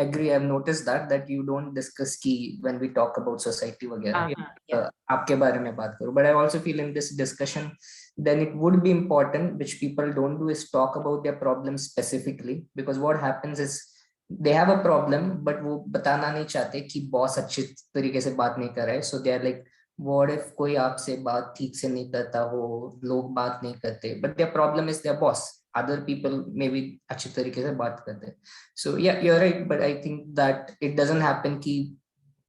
Speaker 4: agree. I've noticed that you don't discuss key when we talk about society वगैरह. आपके बारे में बात करो. But I also feel in this discussion, then it would be important, which people don't do, is talk about their problems specifically, because what happens is they have a problem, but वो बताना नहीं चाहते कि boss अच्छी तरीके से बात नहीं कर रहा है. So they are like, what if कोई आपसे बात ठीक से नहीं करता हो, लोग बात नहीं करते, but their problem is their boss. Other people maybe अच्छी तरीके से बात करते हैं. So yeah, you're right, but I think that it doesn't happen कि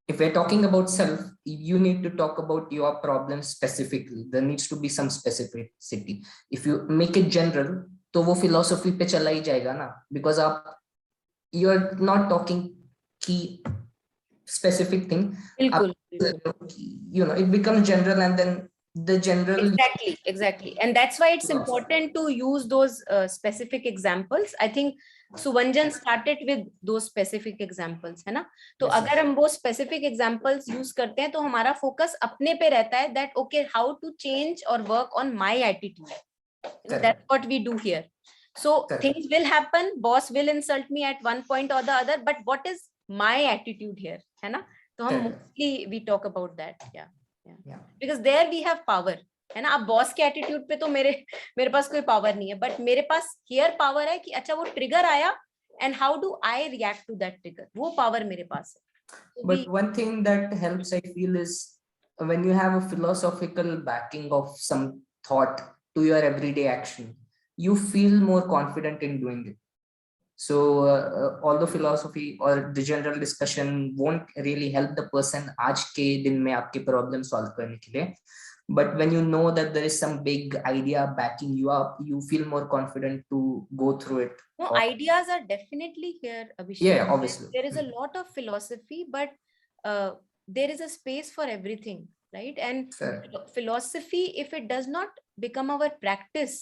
Speaker 4: if we're talking about self, you need to talk about your problem specifically. There needs to be some specificity. If you make it general, तो वो philosophy पे चला ही जाएगा ना, because you're not talking key specific thing. It becomes general, and then the general.
Speaker 1: Exactly, and that's why it's important to use those specific examples. I think Suvanjan started with those specific examples, है ना. तो अगर हम वो specific examples use करते हैं, तो हमारा focus अपने पे रहता है, that okay, how to change or work on my attitude. That's what we do here. So things will happen, boss will insult me at one point or the other, but what is my attitude here, है ना. तो हम mostly we talk about that. Yeah. Because there we have power, है ना. अब boss के attitude पे तो मेरे पास कोई पावर नहीं है, बट मेरे पास हियर पावर है कि अच्छा वो ट्रिगर आया, and how do I react to that trigger, वो पावर मेरे पास है.
Speaker 4: But one thing that helps, I feel, is when you have a philosophical backing of some thought to your everyday action, you feel more confident in doing it. So although philosophy or the general discussion won't really help the person आज के दिन में आपके problem solve करने के लिए, but when you know that there is some big idea backing you up, you feel more confident to go through it.
Speaker 1: No,
Speaker 4: Or-
Speaker 1: ideas are definitely here, Abhishek.
Speaker 4: Yeah, obviously.
Speaker 1: There is a lot of philosophy, but there is a space for everything, right? And
Speaker 4: Fair.
Speaker 1: philosophy, if it does not become our practice,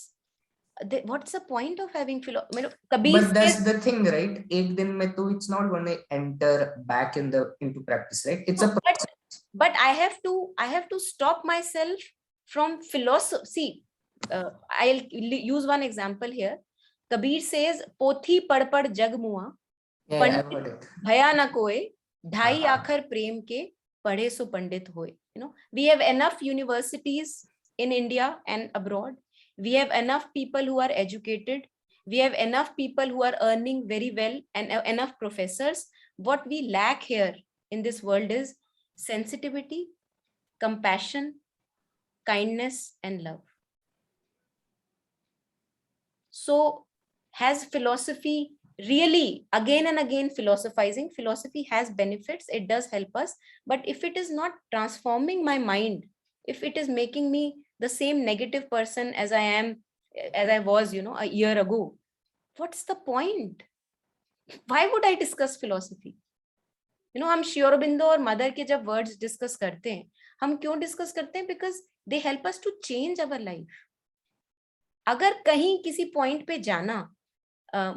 Speaker 1: what's the point of having philosophy?
Speaker 4: But that's the thing, right? Ek din mein to it's not going to enter back into practice, right? It's a process.
Speaker 1: But I have to stop myself from philosophy. See, I'll use one example here. Kabir says, "Pothi pad pad jag mua,
Speaker 4: Yeah, I've heard it.
Speaker 1: bhaya na koe, dhai
Speaker 4: Uh-huh.
Speaker 1: aakhar prem ke, padhe so pandit hoye." You know, we have enough universities in India and abroad. We have enough people who are educated. We have enough people who are earning very well and enough professors. What we lack here in this world is sensitivity, compassion, kindness, and love. So, has philosophy really, again and again, philosophizing? Philosophy has benefits, it does help us. But if it is not transforming my mind, if it is making me the same negative person as I was, a year ago, what's the point? Why would I discuss philosophy? हम श्री अरबिंदो और mother के जब words discuss करते हैं, हम क्यों discuss करते हैं? Because they help us to change our life. अगर कहीं किसी पॉइंट पे जाना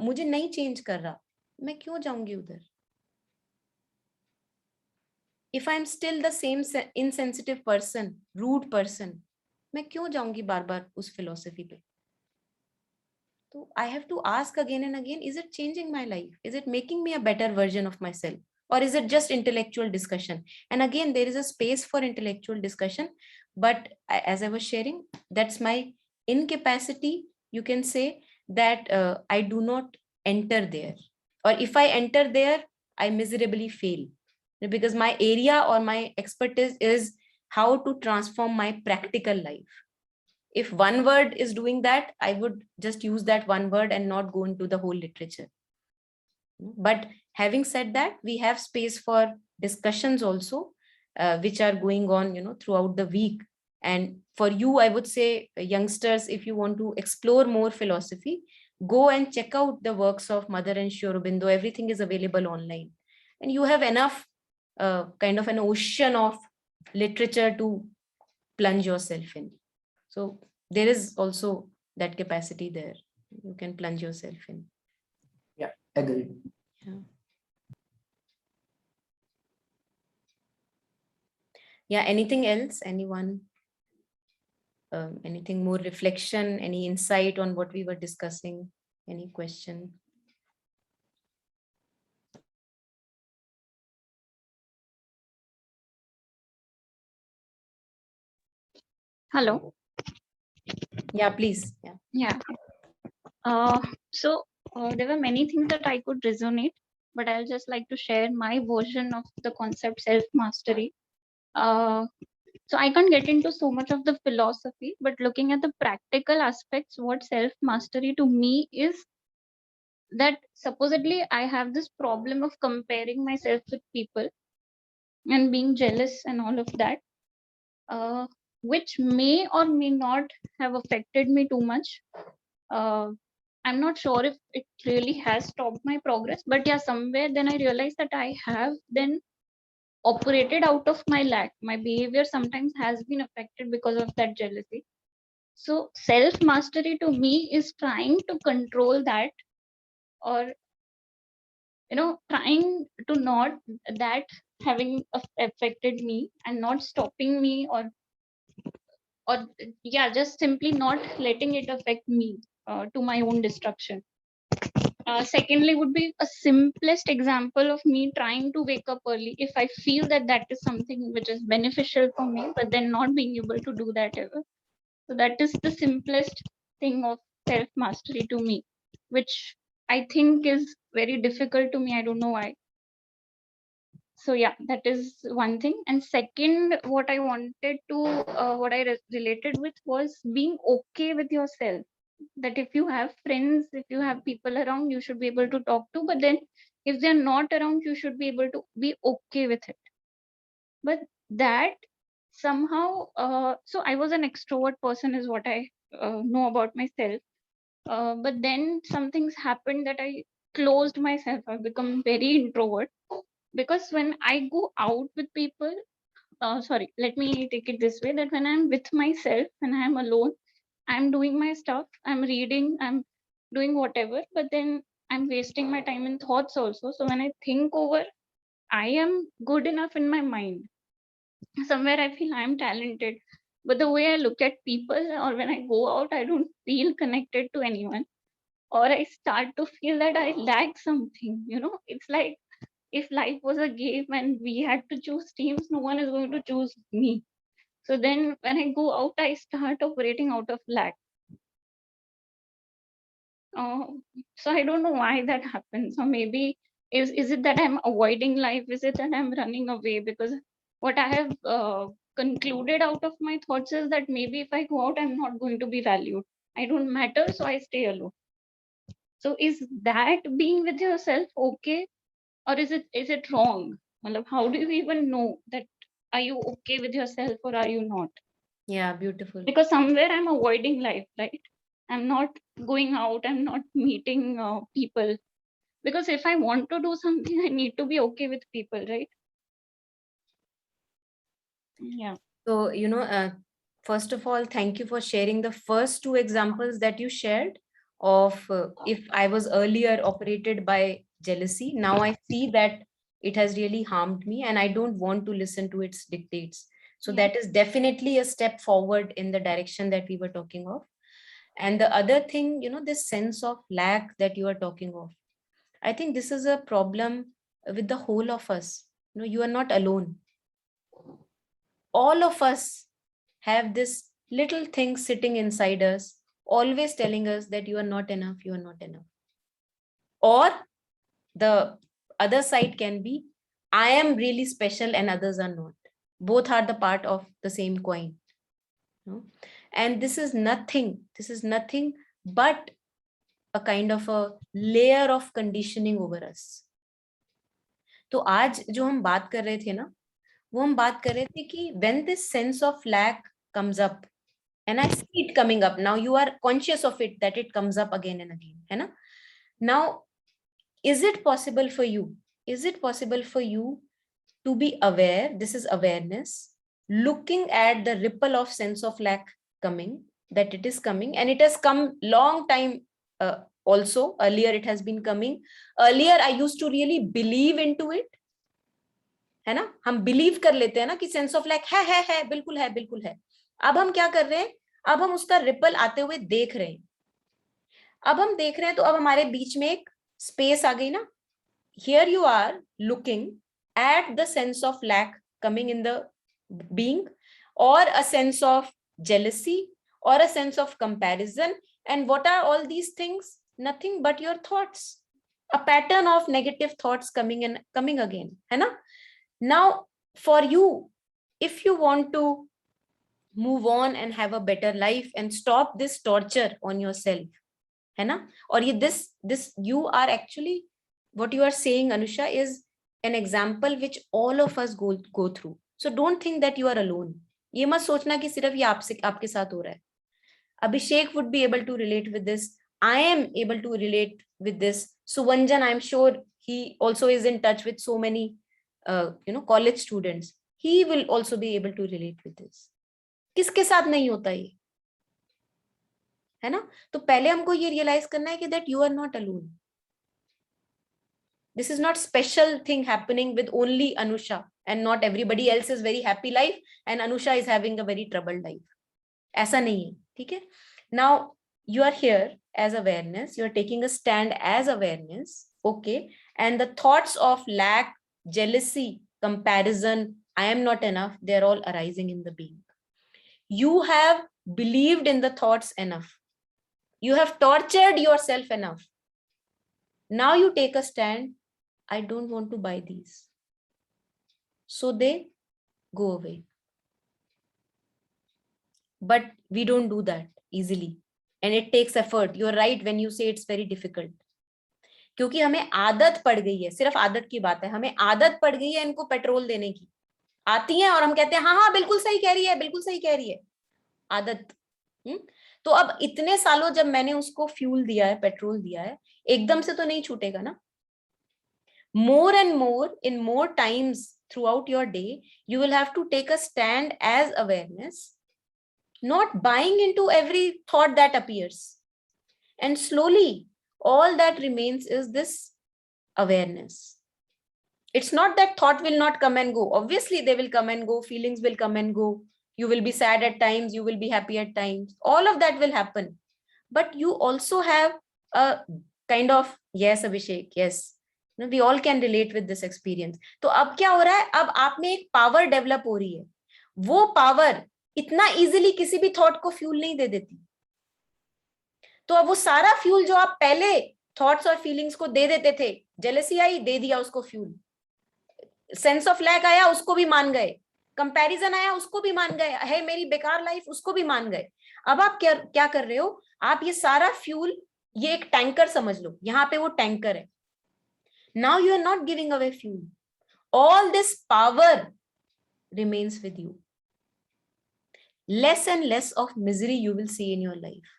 Speaker 1: मुझे नहीं चेंज कर रहा, मैं क्यों जाऊंगी उधर? If I am still the same insensitive person, rude person, मैं क्यों जाऊंगी बार बार उस फिलोसफी पे? तो I have to ask again and again, is it changing my life? Is it making me a better version of myself? Or is it just intellectual discussion? And again, there is a space for intellectual discussion, but as I was sharing, that's my incapacity. You can say that I do not enter there, or if I enter there, I miserably fail, because my area or my expertise is how to transform my practical life. If one word is doing that, I would just use that one word and not go into the whole literature. But having said that, we have space for discussions also, which are going on, throughout the week. And for you, I would say, youngsters, if you want to explore more philosophy, go and check out the works of Mother and Sri Aurobindo. Everything is available online, and you have enough kind of an ocean of literature to plunge yourself in. So there is also that capacity there. You can plunge yourself in.
Speaker 4: Yeah, agreed.
Speaker 1: Yeah. Yeah, anything else? Anyone? Anything more reflection, any insight on what we were discussing? Any question?
Speaker 5: Hello.
Speaker 1: Yeah, please.
Speaker 5: Yeah. So there were many things that I could resonate, but I'll just like to share my version of the concept self-mastery. So I can't get into so much of the philosophy, but looking at the practical aspects, what self-mastery to me is, that supposedly I have this problem of comparing myself with people and being jealous and all of that, which may or may not have affected me too much. I'm not sure if it really has stopped my progress, but yeah, somewhere then I realized that I have then operated out of my lack. My behavior sometimes has been affected because of that jealousy. So self mastery to me is trying to control that, or trying to not that having affected me and not stopping me, or yeah, just simply not letting it affect me to my own destruction. Secondly would be a simplest example of me trying to wake up early if I feel that that is something which is beneficial for me, but then not being able to do that ever. So that is the simplest thing of self mastery to me, which I think is very difficult to me. I don't know why. So yeah, that is one thing. And second, what I wanted to what I related with was being okay with yourself, that if you have friends, if you have people around, you should be able to talk to, but then if they're not around, you should be able to be okay with it. But that somehow, so I was an extrovert person, is what I know about myself. But then some things happened that I closed myself. I've become very introvert because when I go out with people, sorry, let me take it this way, that when I'm with myself, when I'm alone, I'm doing my stuff, I'm reading, I'm doing whatever, but then I'm wasting my time in thoughts also. So when I think over, I am good enough in my mind. Somewhere I feel I'm talented. But the way I look at people or when I go out, I don't feel connected to anyone. Or I start to feel that I lack something. It's like if life was a game and we had to choose teams, no one is going to choose me. So then when I go out, I start operating out of lack. Uh, so I don't know why that happens. Or maybe is it that I'm avoiding life? Is it that I'm running away? Because what I have concluded out of my thoughts is that maybe if I go out, I'm not going to be valued. I don't matter, so I stay alone. So is that being with yourself okay, or is it wrong? Matlab, how do you even know that are you okay with yourself or are you not?
Speaker 1: Yeah, beautiful.
Speaker 5: Because somewhere I'm avoiding life, right? I'm not going out, I'm not meeting people, because if I want to do something, I need to be okay with people, right? Yeah.
Speaker 1: So, first of all, thank you for sharing the first two examples that you shared of if I was earlier operated by jealousy, now I see that it has really harmed me and I don't want to listen to its dictates. So
Speaker 5: Yeah.
Speaker 1: that is definitely a step forward in the direction that we were talking of. And the other thing, this sense of lack that you are talking of, I think this is a problem with the whole of us. You are not alone. All of us have this little thing sitting inside us, always telling us that you are not enough, you are not enough. Or the other side can be, I am really special and others are not. Both are the part of the same coin. And this is nothing but a kind of a layer of conditioning over us. तो आज जो हम बात कर रहे थे ना, वो हम बात कर रहे थे कि when this sense of lack comes up, and I see it coming up now, you are conscious of it, that it comes up again and again, है ना? Now, is it possible for you to be aware? This is awareness, looking at the ripple of sense of lack coming, that it is coming, and it has come long time. Also earlier it has been coming. Earlier I used to really believe into it, है ना? हम believe कर लेते हैं ना कि sense of lack है, बिल्कुल है. अब हम क्या कर रहे हैं? अब हम उसका रिपल आते हुए देख रहे हैं. अब हम देख रहे हैं तो अब हमारे बीच में एक स्पेस आ गई ना. Here you are looking at the sense of lack coming in the being, or a sense of jealousy, or a sense of comparison. And what are all these things? Nothing but your thoughts. A pattern of negative thoughts coming again, है ना? Now, for you, if you want to move on and have a better life and stop this torture on yourself, है ना? और ये this you are actually, what you are saying, Anusha, is an example which all of us go through. So don't think that you are alone. ये मत सोचना कि सिर्फ ये आपके साथ हो रहा है. Abhishek would be able to relate with this. I am able to relate with this. Suvanjan, I'm sure he also is in touch with so many college students. He will also be able to relate with this. किसके साथ नहीं होता ये, है ना? तो पहले हमको ये रियलाइज करना है कि that you are not alone. This is not special thing happening with only Anusha, and not everybody else is very happy life and Anusha is having a very troubled life. ऐसा नहीं है, ठीक है? Now you are here as awareness, you are taking a stand as awareness, okay? And the thoughts of lack, jealousy, comparison, I am not enough, they're all arising in the being. You have believed in the thoughts enough. You have tortured yourself enough. Now you take a stand. I don't want to buy these. So they go away. But we don't do that easily. And it takes effort. You're right when you say it's very difficult. क्योंकि हमें आदत पड़ गई है, सिर्फ आदत की बात है, हमें आदत पड़ गई है इनको पेट्रोल देने की. आती हैं और हम कहते हैं हाँ हाँ बिल्कुल सही कह रही है, बिल्कुल सही कह रही है, आदत। तो अब इतने सालों जब मैंने उसको फ्यूल दिया है, पेट्रोल दिया है, एकदम से तो नहीं छूटेगा ना। More and more, in more times throughout your day, you will have to take a stand as awareness, not buying into every thought that appears. And slowly, all that remains is this awareness. It's not that thought will not come and go. Obviously, they will come and go, feelings will come and go. You will be sad at times, you will be happy at times. All of that will happen. But you also have a kind of, yes, Abhishek, yes. We all can relate with this experience. तो अब क्या हो रहा है, अब आप में एक पावर डेवलप हो रही है. वो पावर इतना इजीली किसी भी थॉट को फ्यूल नहीं दे देती. तो अब वो सारा फ्यूल जो आप पहले थॉट्स और फीलिंग्स को दे देते थे, जेलसी आई, दे दिया उसको फ्यूल. सेंस ऑफ लैक आया, उसको भी मान गए. कंपैरिजन आया, उसको भी मान गए. है मेरी बेकार लाइफ, उसको भी मान गए. अब आप क्या कर रहे हो, आप ये सारा फ्यूल, ये एक टैंकर समझ लो, यहाँ पे वो टैंकर है. Now you are not giving away fuel. All this power remains with you. Less and less of misery you will see in your life.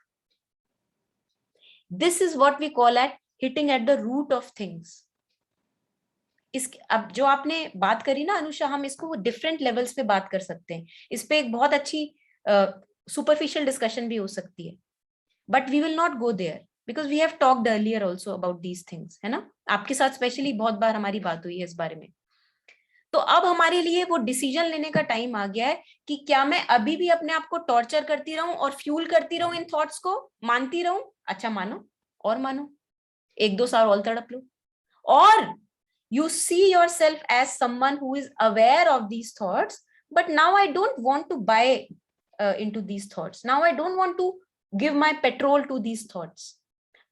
Speaker 1: This is what we call at hitting at the root of things. अब जो आपने बात करी ना अनुषा, हम इसको different levels पे बात कर सकते हैं. इस पे एक बहुत अच्छी सुपरफिशियल डिस्कशन भी हो सकती है, but we will not go there because we have talked earlier also about these things, है ना. आपके साथ स्पेशली बहुत बार हमारी बात हुई है इस बारे में. तो अब हमारे लिए वो डिसीजन लेने का टाइम आ गया है कि क्या मैं अभी भी अपने आप को टॉर्चर करती रहूं और फ्यूल करती रहूं इन थॉट्स को, मानती रहूं. अच्छा मानो, और मानो, 1-2 साल और तड़प लो. और you see yourself as someone who is aware of these thoughts, but now I don't want to buy into these thoughts. Now I don't want to give my petrol to these thoughts.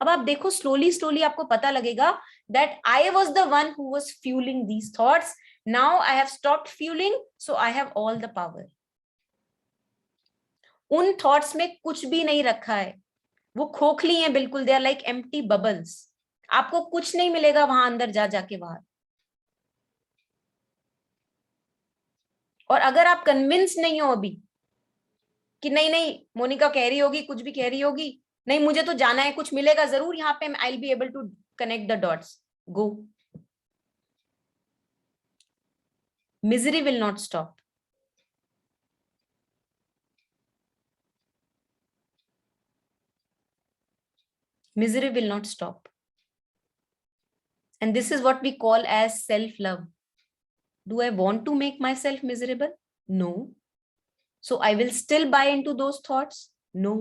Speaker 1: अब आप देखो, slowly आपको पता लगेगा that I was the one who was fueling these thoughts. Now I have stopped fueling, so I have all the power. उन thoughts में कुछ भी नहीं रखा है, वो खोखली हैं बिल्कुल. they are like empty bubbles. आपको कुछ नहीं मिलेगा वहां अंदर जाके बाहर. और अगर आप कन्विंस नहीं हो अभी कि नहीं मोनिका कह रही होगी, कुछ भी कह रही होगी, नहीं मुझे तो जाना है, कुछ मिलेगा जरूर यहाँ पे, I will be able to connect the dots, go. Misery will not stop. Misery will not stop. And this is what we call as self-love. Do I want to make myself miserable? No. So I will still buy into those thoughts? No.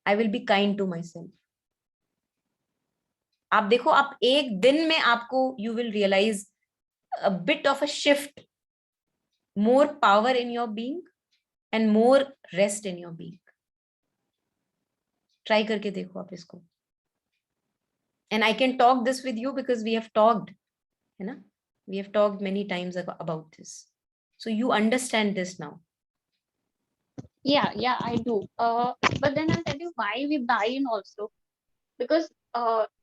Speaker 1: I will be kind to myself. आप देखो, आप एक दिन में आपको you will realize a bit of a shift, more power in your being and more rest in your being. Try करके देखो आप इसको. And I can talk this with you because we have talked, है ना? We have talked many times about this. So you understand this now.
Speaker 5: Yeah, I do. But then I'll tell you why we buy in also. Because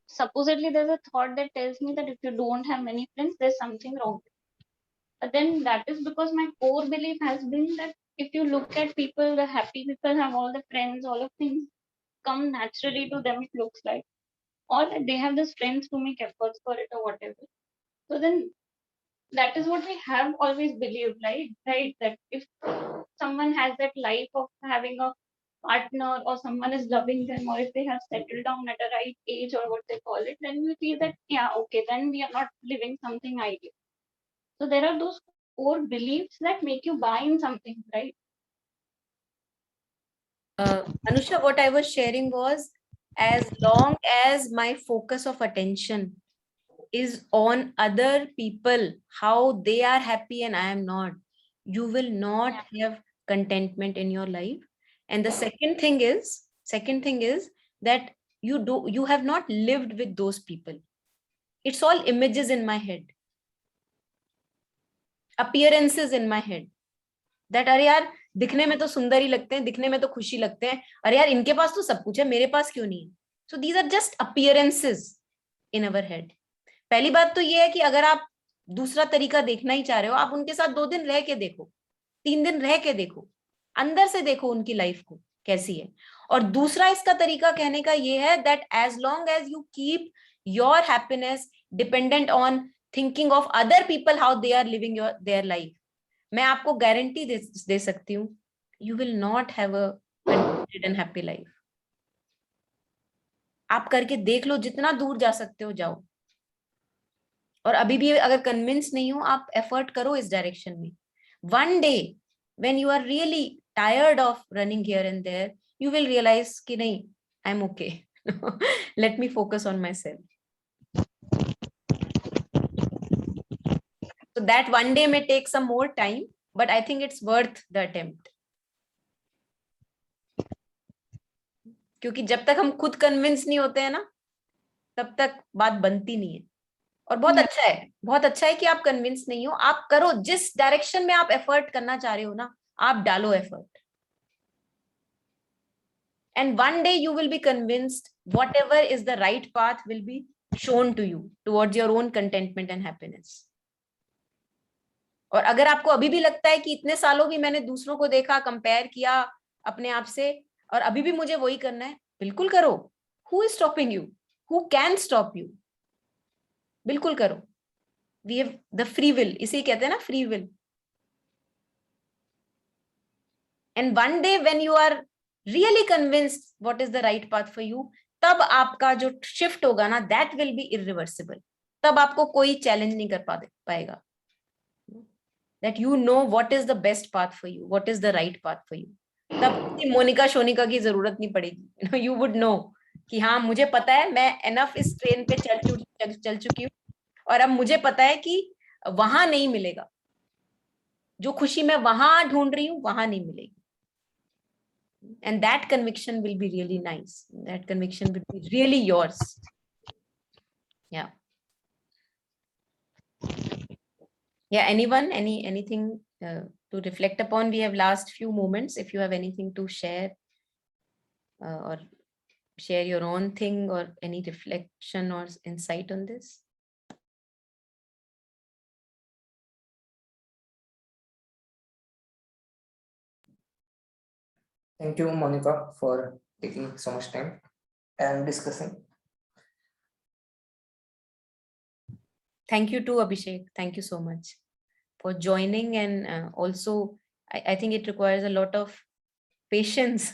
Speaker 5: supposedly there's a thought that tells me that if you don't have many friends, there's something wrong. But then that is because my core belief has been that if you look at people, the happy people have all the friends, all of things come naturally to them, it looks like. Or that they have the strength to make efforts for it or whatever. So then that is what we have always believed, right? That if someone has that life of having a partner or someone is loving them, or if they have settled down at a right age or what they call it, then we feel that, yeah, okay, then we are not living something ideal. So there are those core beliefs that make you buy in something, right?
Speaker 1: Anusha, what I was sharing was, as long as my focus of attention is on other people, how they are happy and I am not, you will not have contentment in your life. And the second thing is that you have not lived with those people. It's all images in my head, appearances in my head, that अरे यार दिखने में तो सुंदर ही लगते हैं, दिखने में तो खुशी लगते हैं, अरे यार इनके पास तो सब कुछ है, मेरे पास क्यों नहीं है. So these are just appearances in our head. पहली बात तो ये है कि अगर आप दूसरा तरीका देखना ही चाह रहे हो, आप उनके साथ 2 दिन रह के देखो, 3 दिन रह के देखो, अंदर से देखो उनकी लाइफ को कैसी है। और दूसरा इसका तरीका कहने का ये है that as long as you keep your happiness dependent on thinking of other people how they are living their life, मैं आपको गारंटी दे सकती हूँ, you will not have a contented and happy life. आप करके देख लो, जितना दूर जा सकते हो जाओ। और अभी भी अगर कन्विंस नहीं हो, आप एफर्ट करो इस डायरेक्शन में। One day when you are really tired of running here and there, you will realise कि नहीं, I am okay, let me focus on myself. So that one day may take some more time, but I think it's worth the attempt. क्योंकि जब तक हम खुद convince नहीं होते हैं ना, तब तक बात बनती नहीं है। और बहुत अच्छा है, बहुत अच्छा है कि आप कन्विंस नहीं हो, आप करो, जिस डायरेक्शन में आप एफर्ट करना चाह रहे हो ना, आप डालो effort, and one day you will be convinced whatever is the right path will be shown to you towards your own contentment and happiness. और अगर आपको अभी भी लगता है कि इतने सालों भी मैंने दूसरों को देखा, कंपेयर किया अपने आप से, और अभी भी मुझे वही करना है, बिल्कुल करो। Who is stopping you? Who can stop you? बिल्कुल करो। We have the free will, इसे कहते हैं ना, free will. And one day when you are really convinced what is the right path for you, तब आपका जो शिफ्ट होगा ना, that will be irreversible. तब आपको कोई चैलेंज नहीं कर पाएगा. That you know what is the best path for you, what is the right path for you. तब मोनिका शोनिका की जरूरत नहीं पड़ेगी. You would know कि हाँ, मुझे पता है, मैं enough इस ट्रेन पे चल चुकी हूँ, और अब मुझे पता है कि वहां नहीं मिलेगा, जो खुशी मैं वहां ढूंढ रही हूँ वहां नहीं मिलेगी. And that conviction will be really nice. That conviction will be really yours. Yeah. Yeah, anyone, anything to reflect upon? We have last few moments. If you have anything to share or share your own thing or any reflection or insight on this.
Speaker 4: Thank you, Monica, for taking so much time and discussing.
Speaker 1: Thank you too, Abhishek. Thank you so much for joining. And also, I think it requires a lot of patience,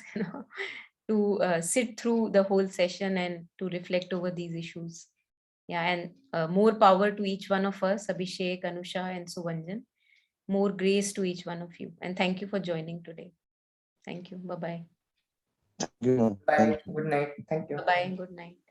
Speaker 1: to sit through the whole session and to reflect over these issues. Yeah, and more power to each one of us, Abhishek, Anusha, and Suvanjan. More grace to each one of you. And thank you for joining today. Thank you. Bye-bye.
Speaker 4: Bye. Good night. Thank you.
Speaker 1: Bye-bye. Good night.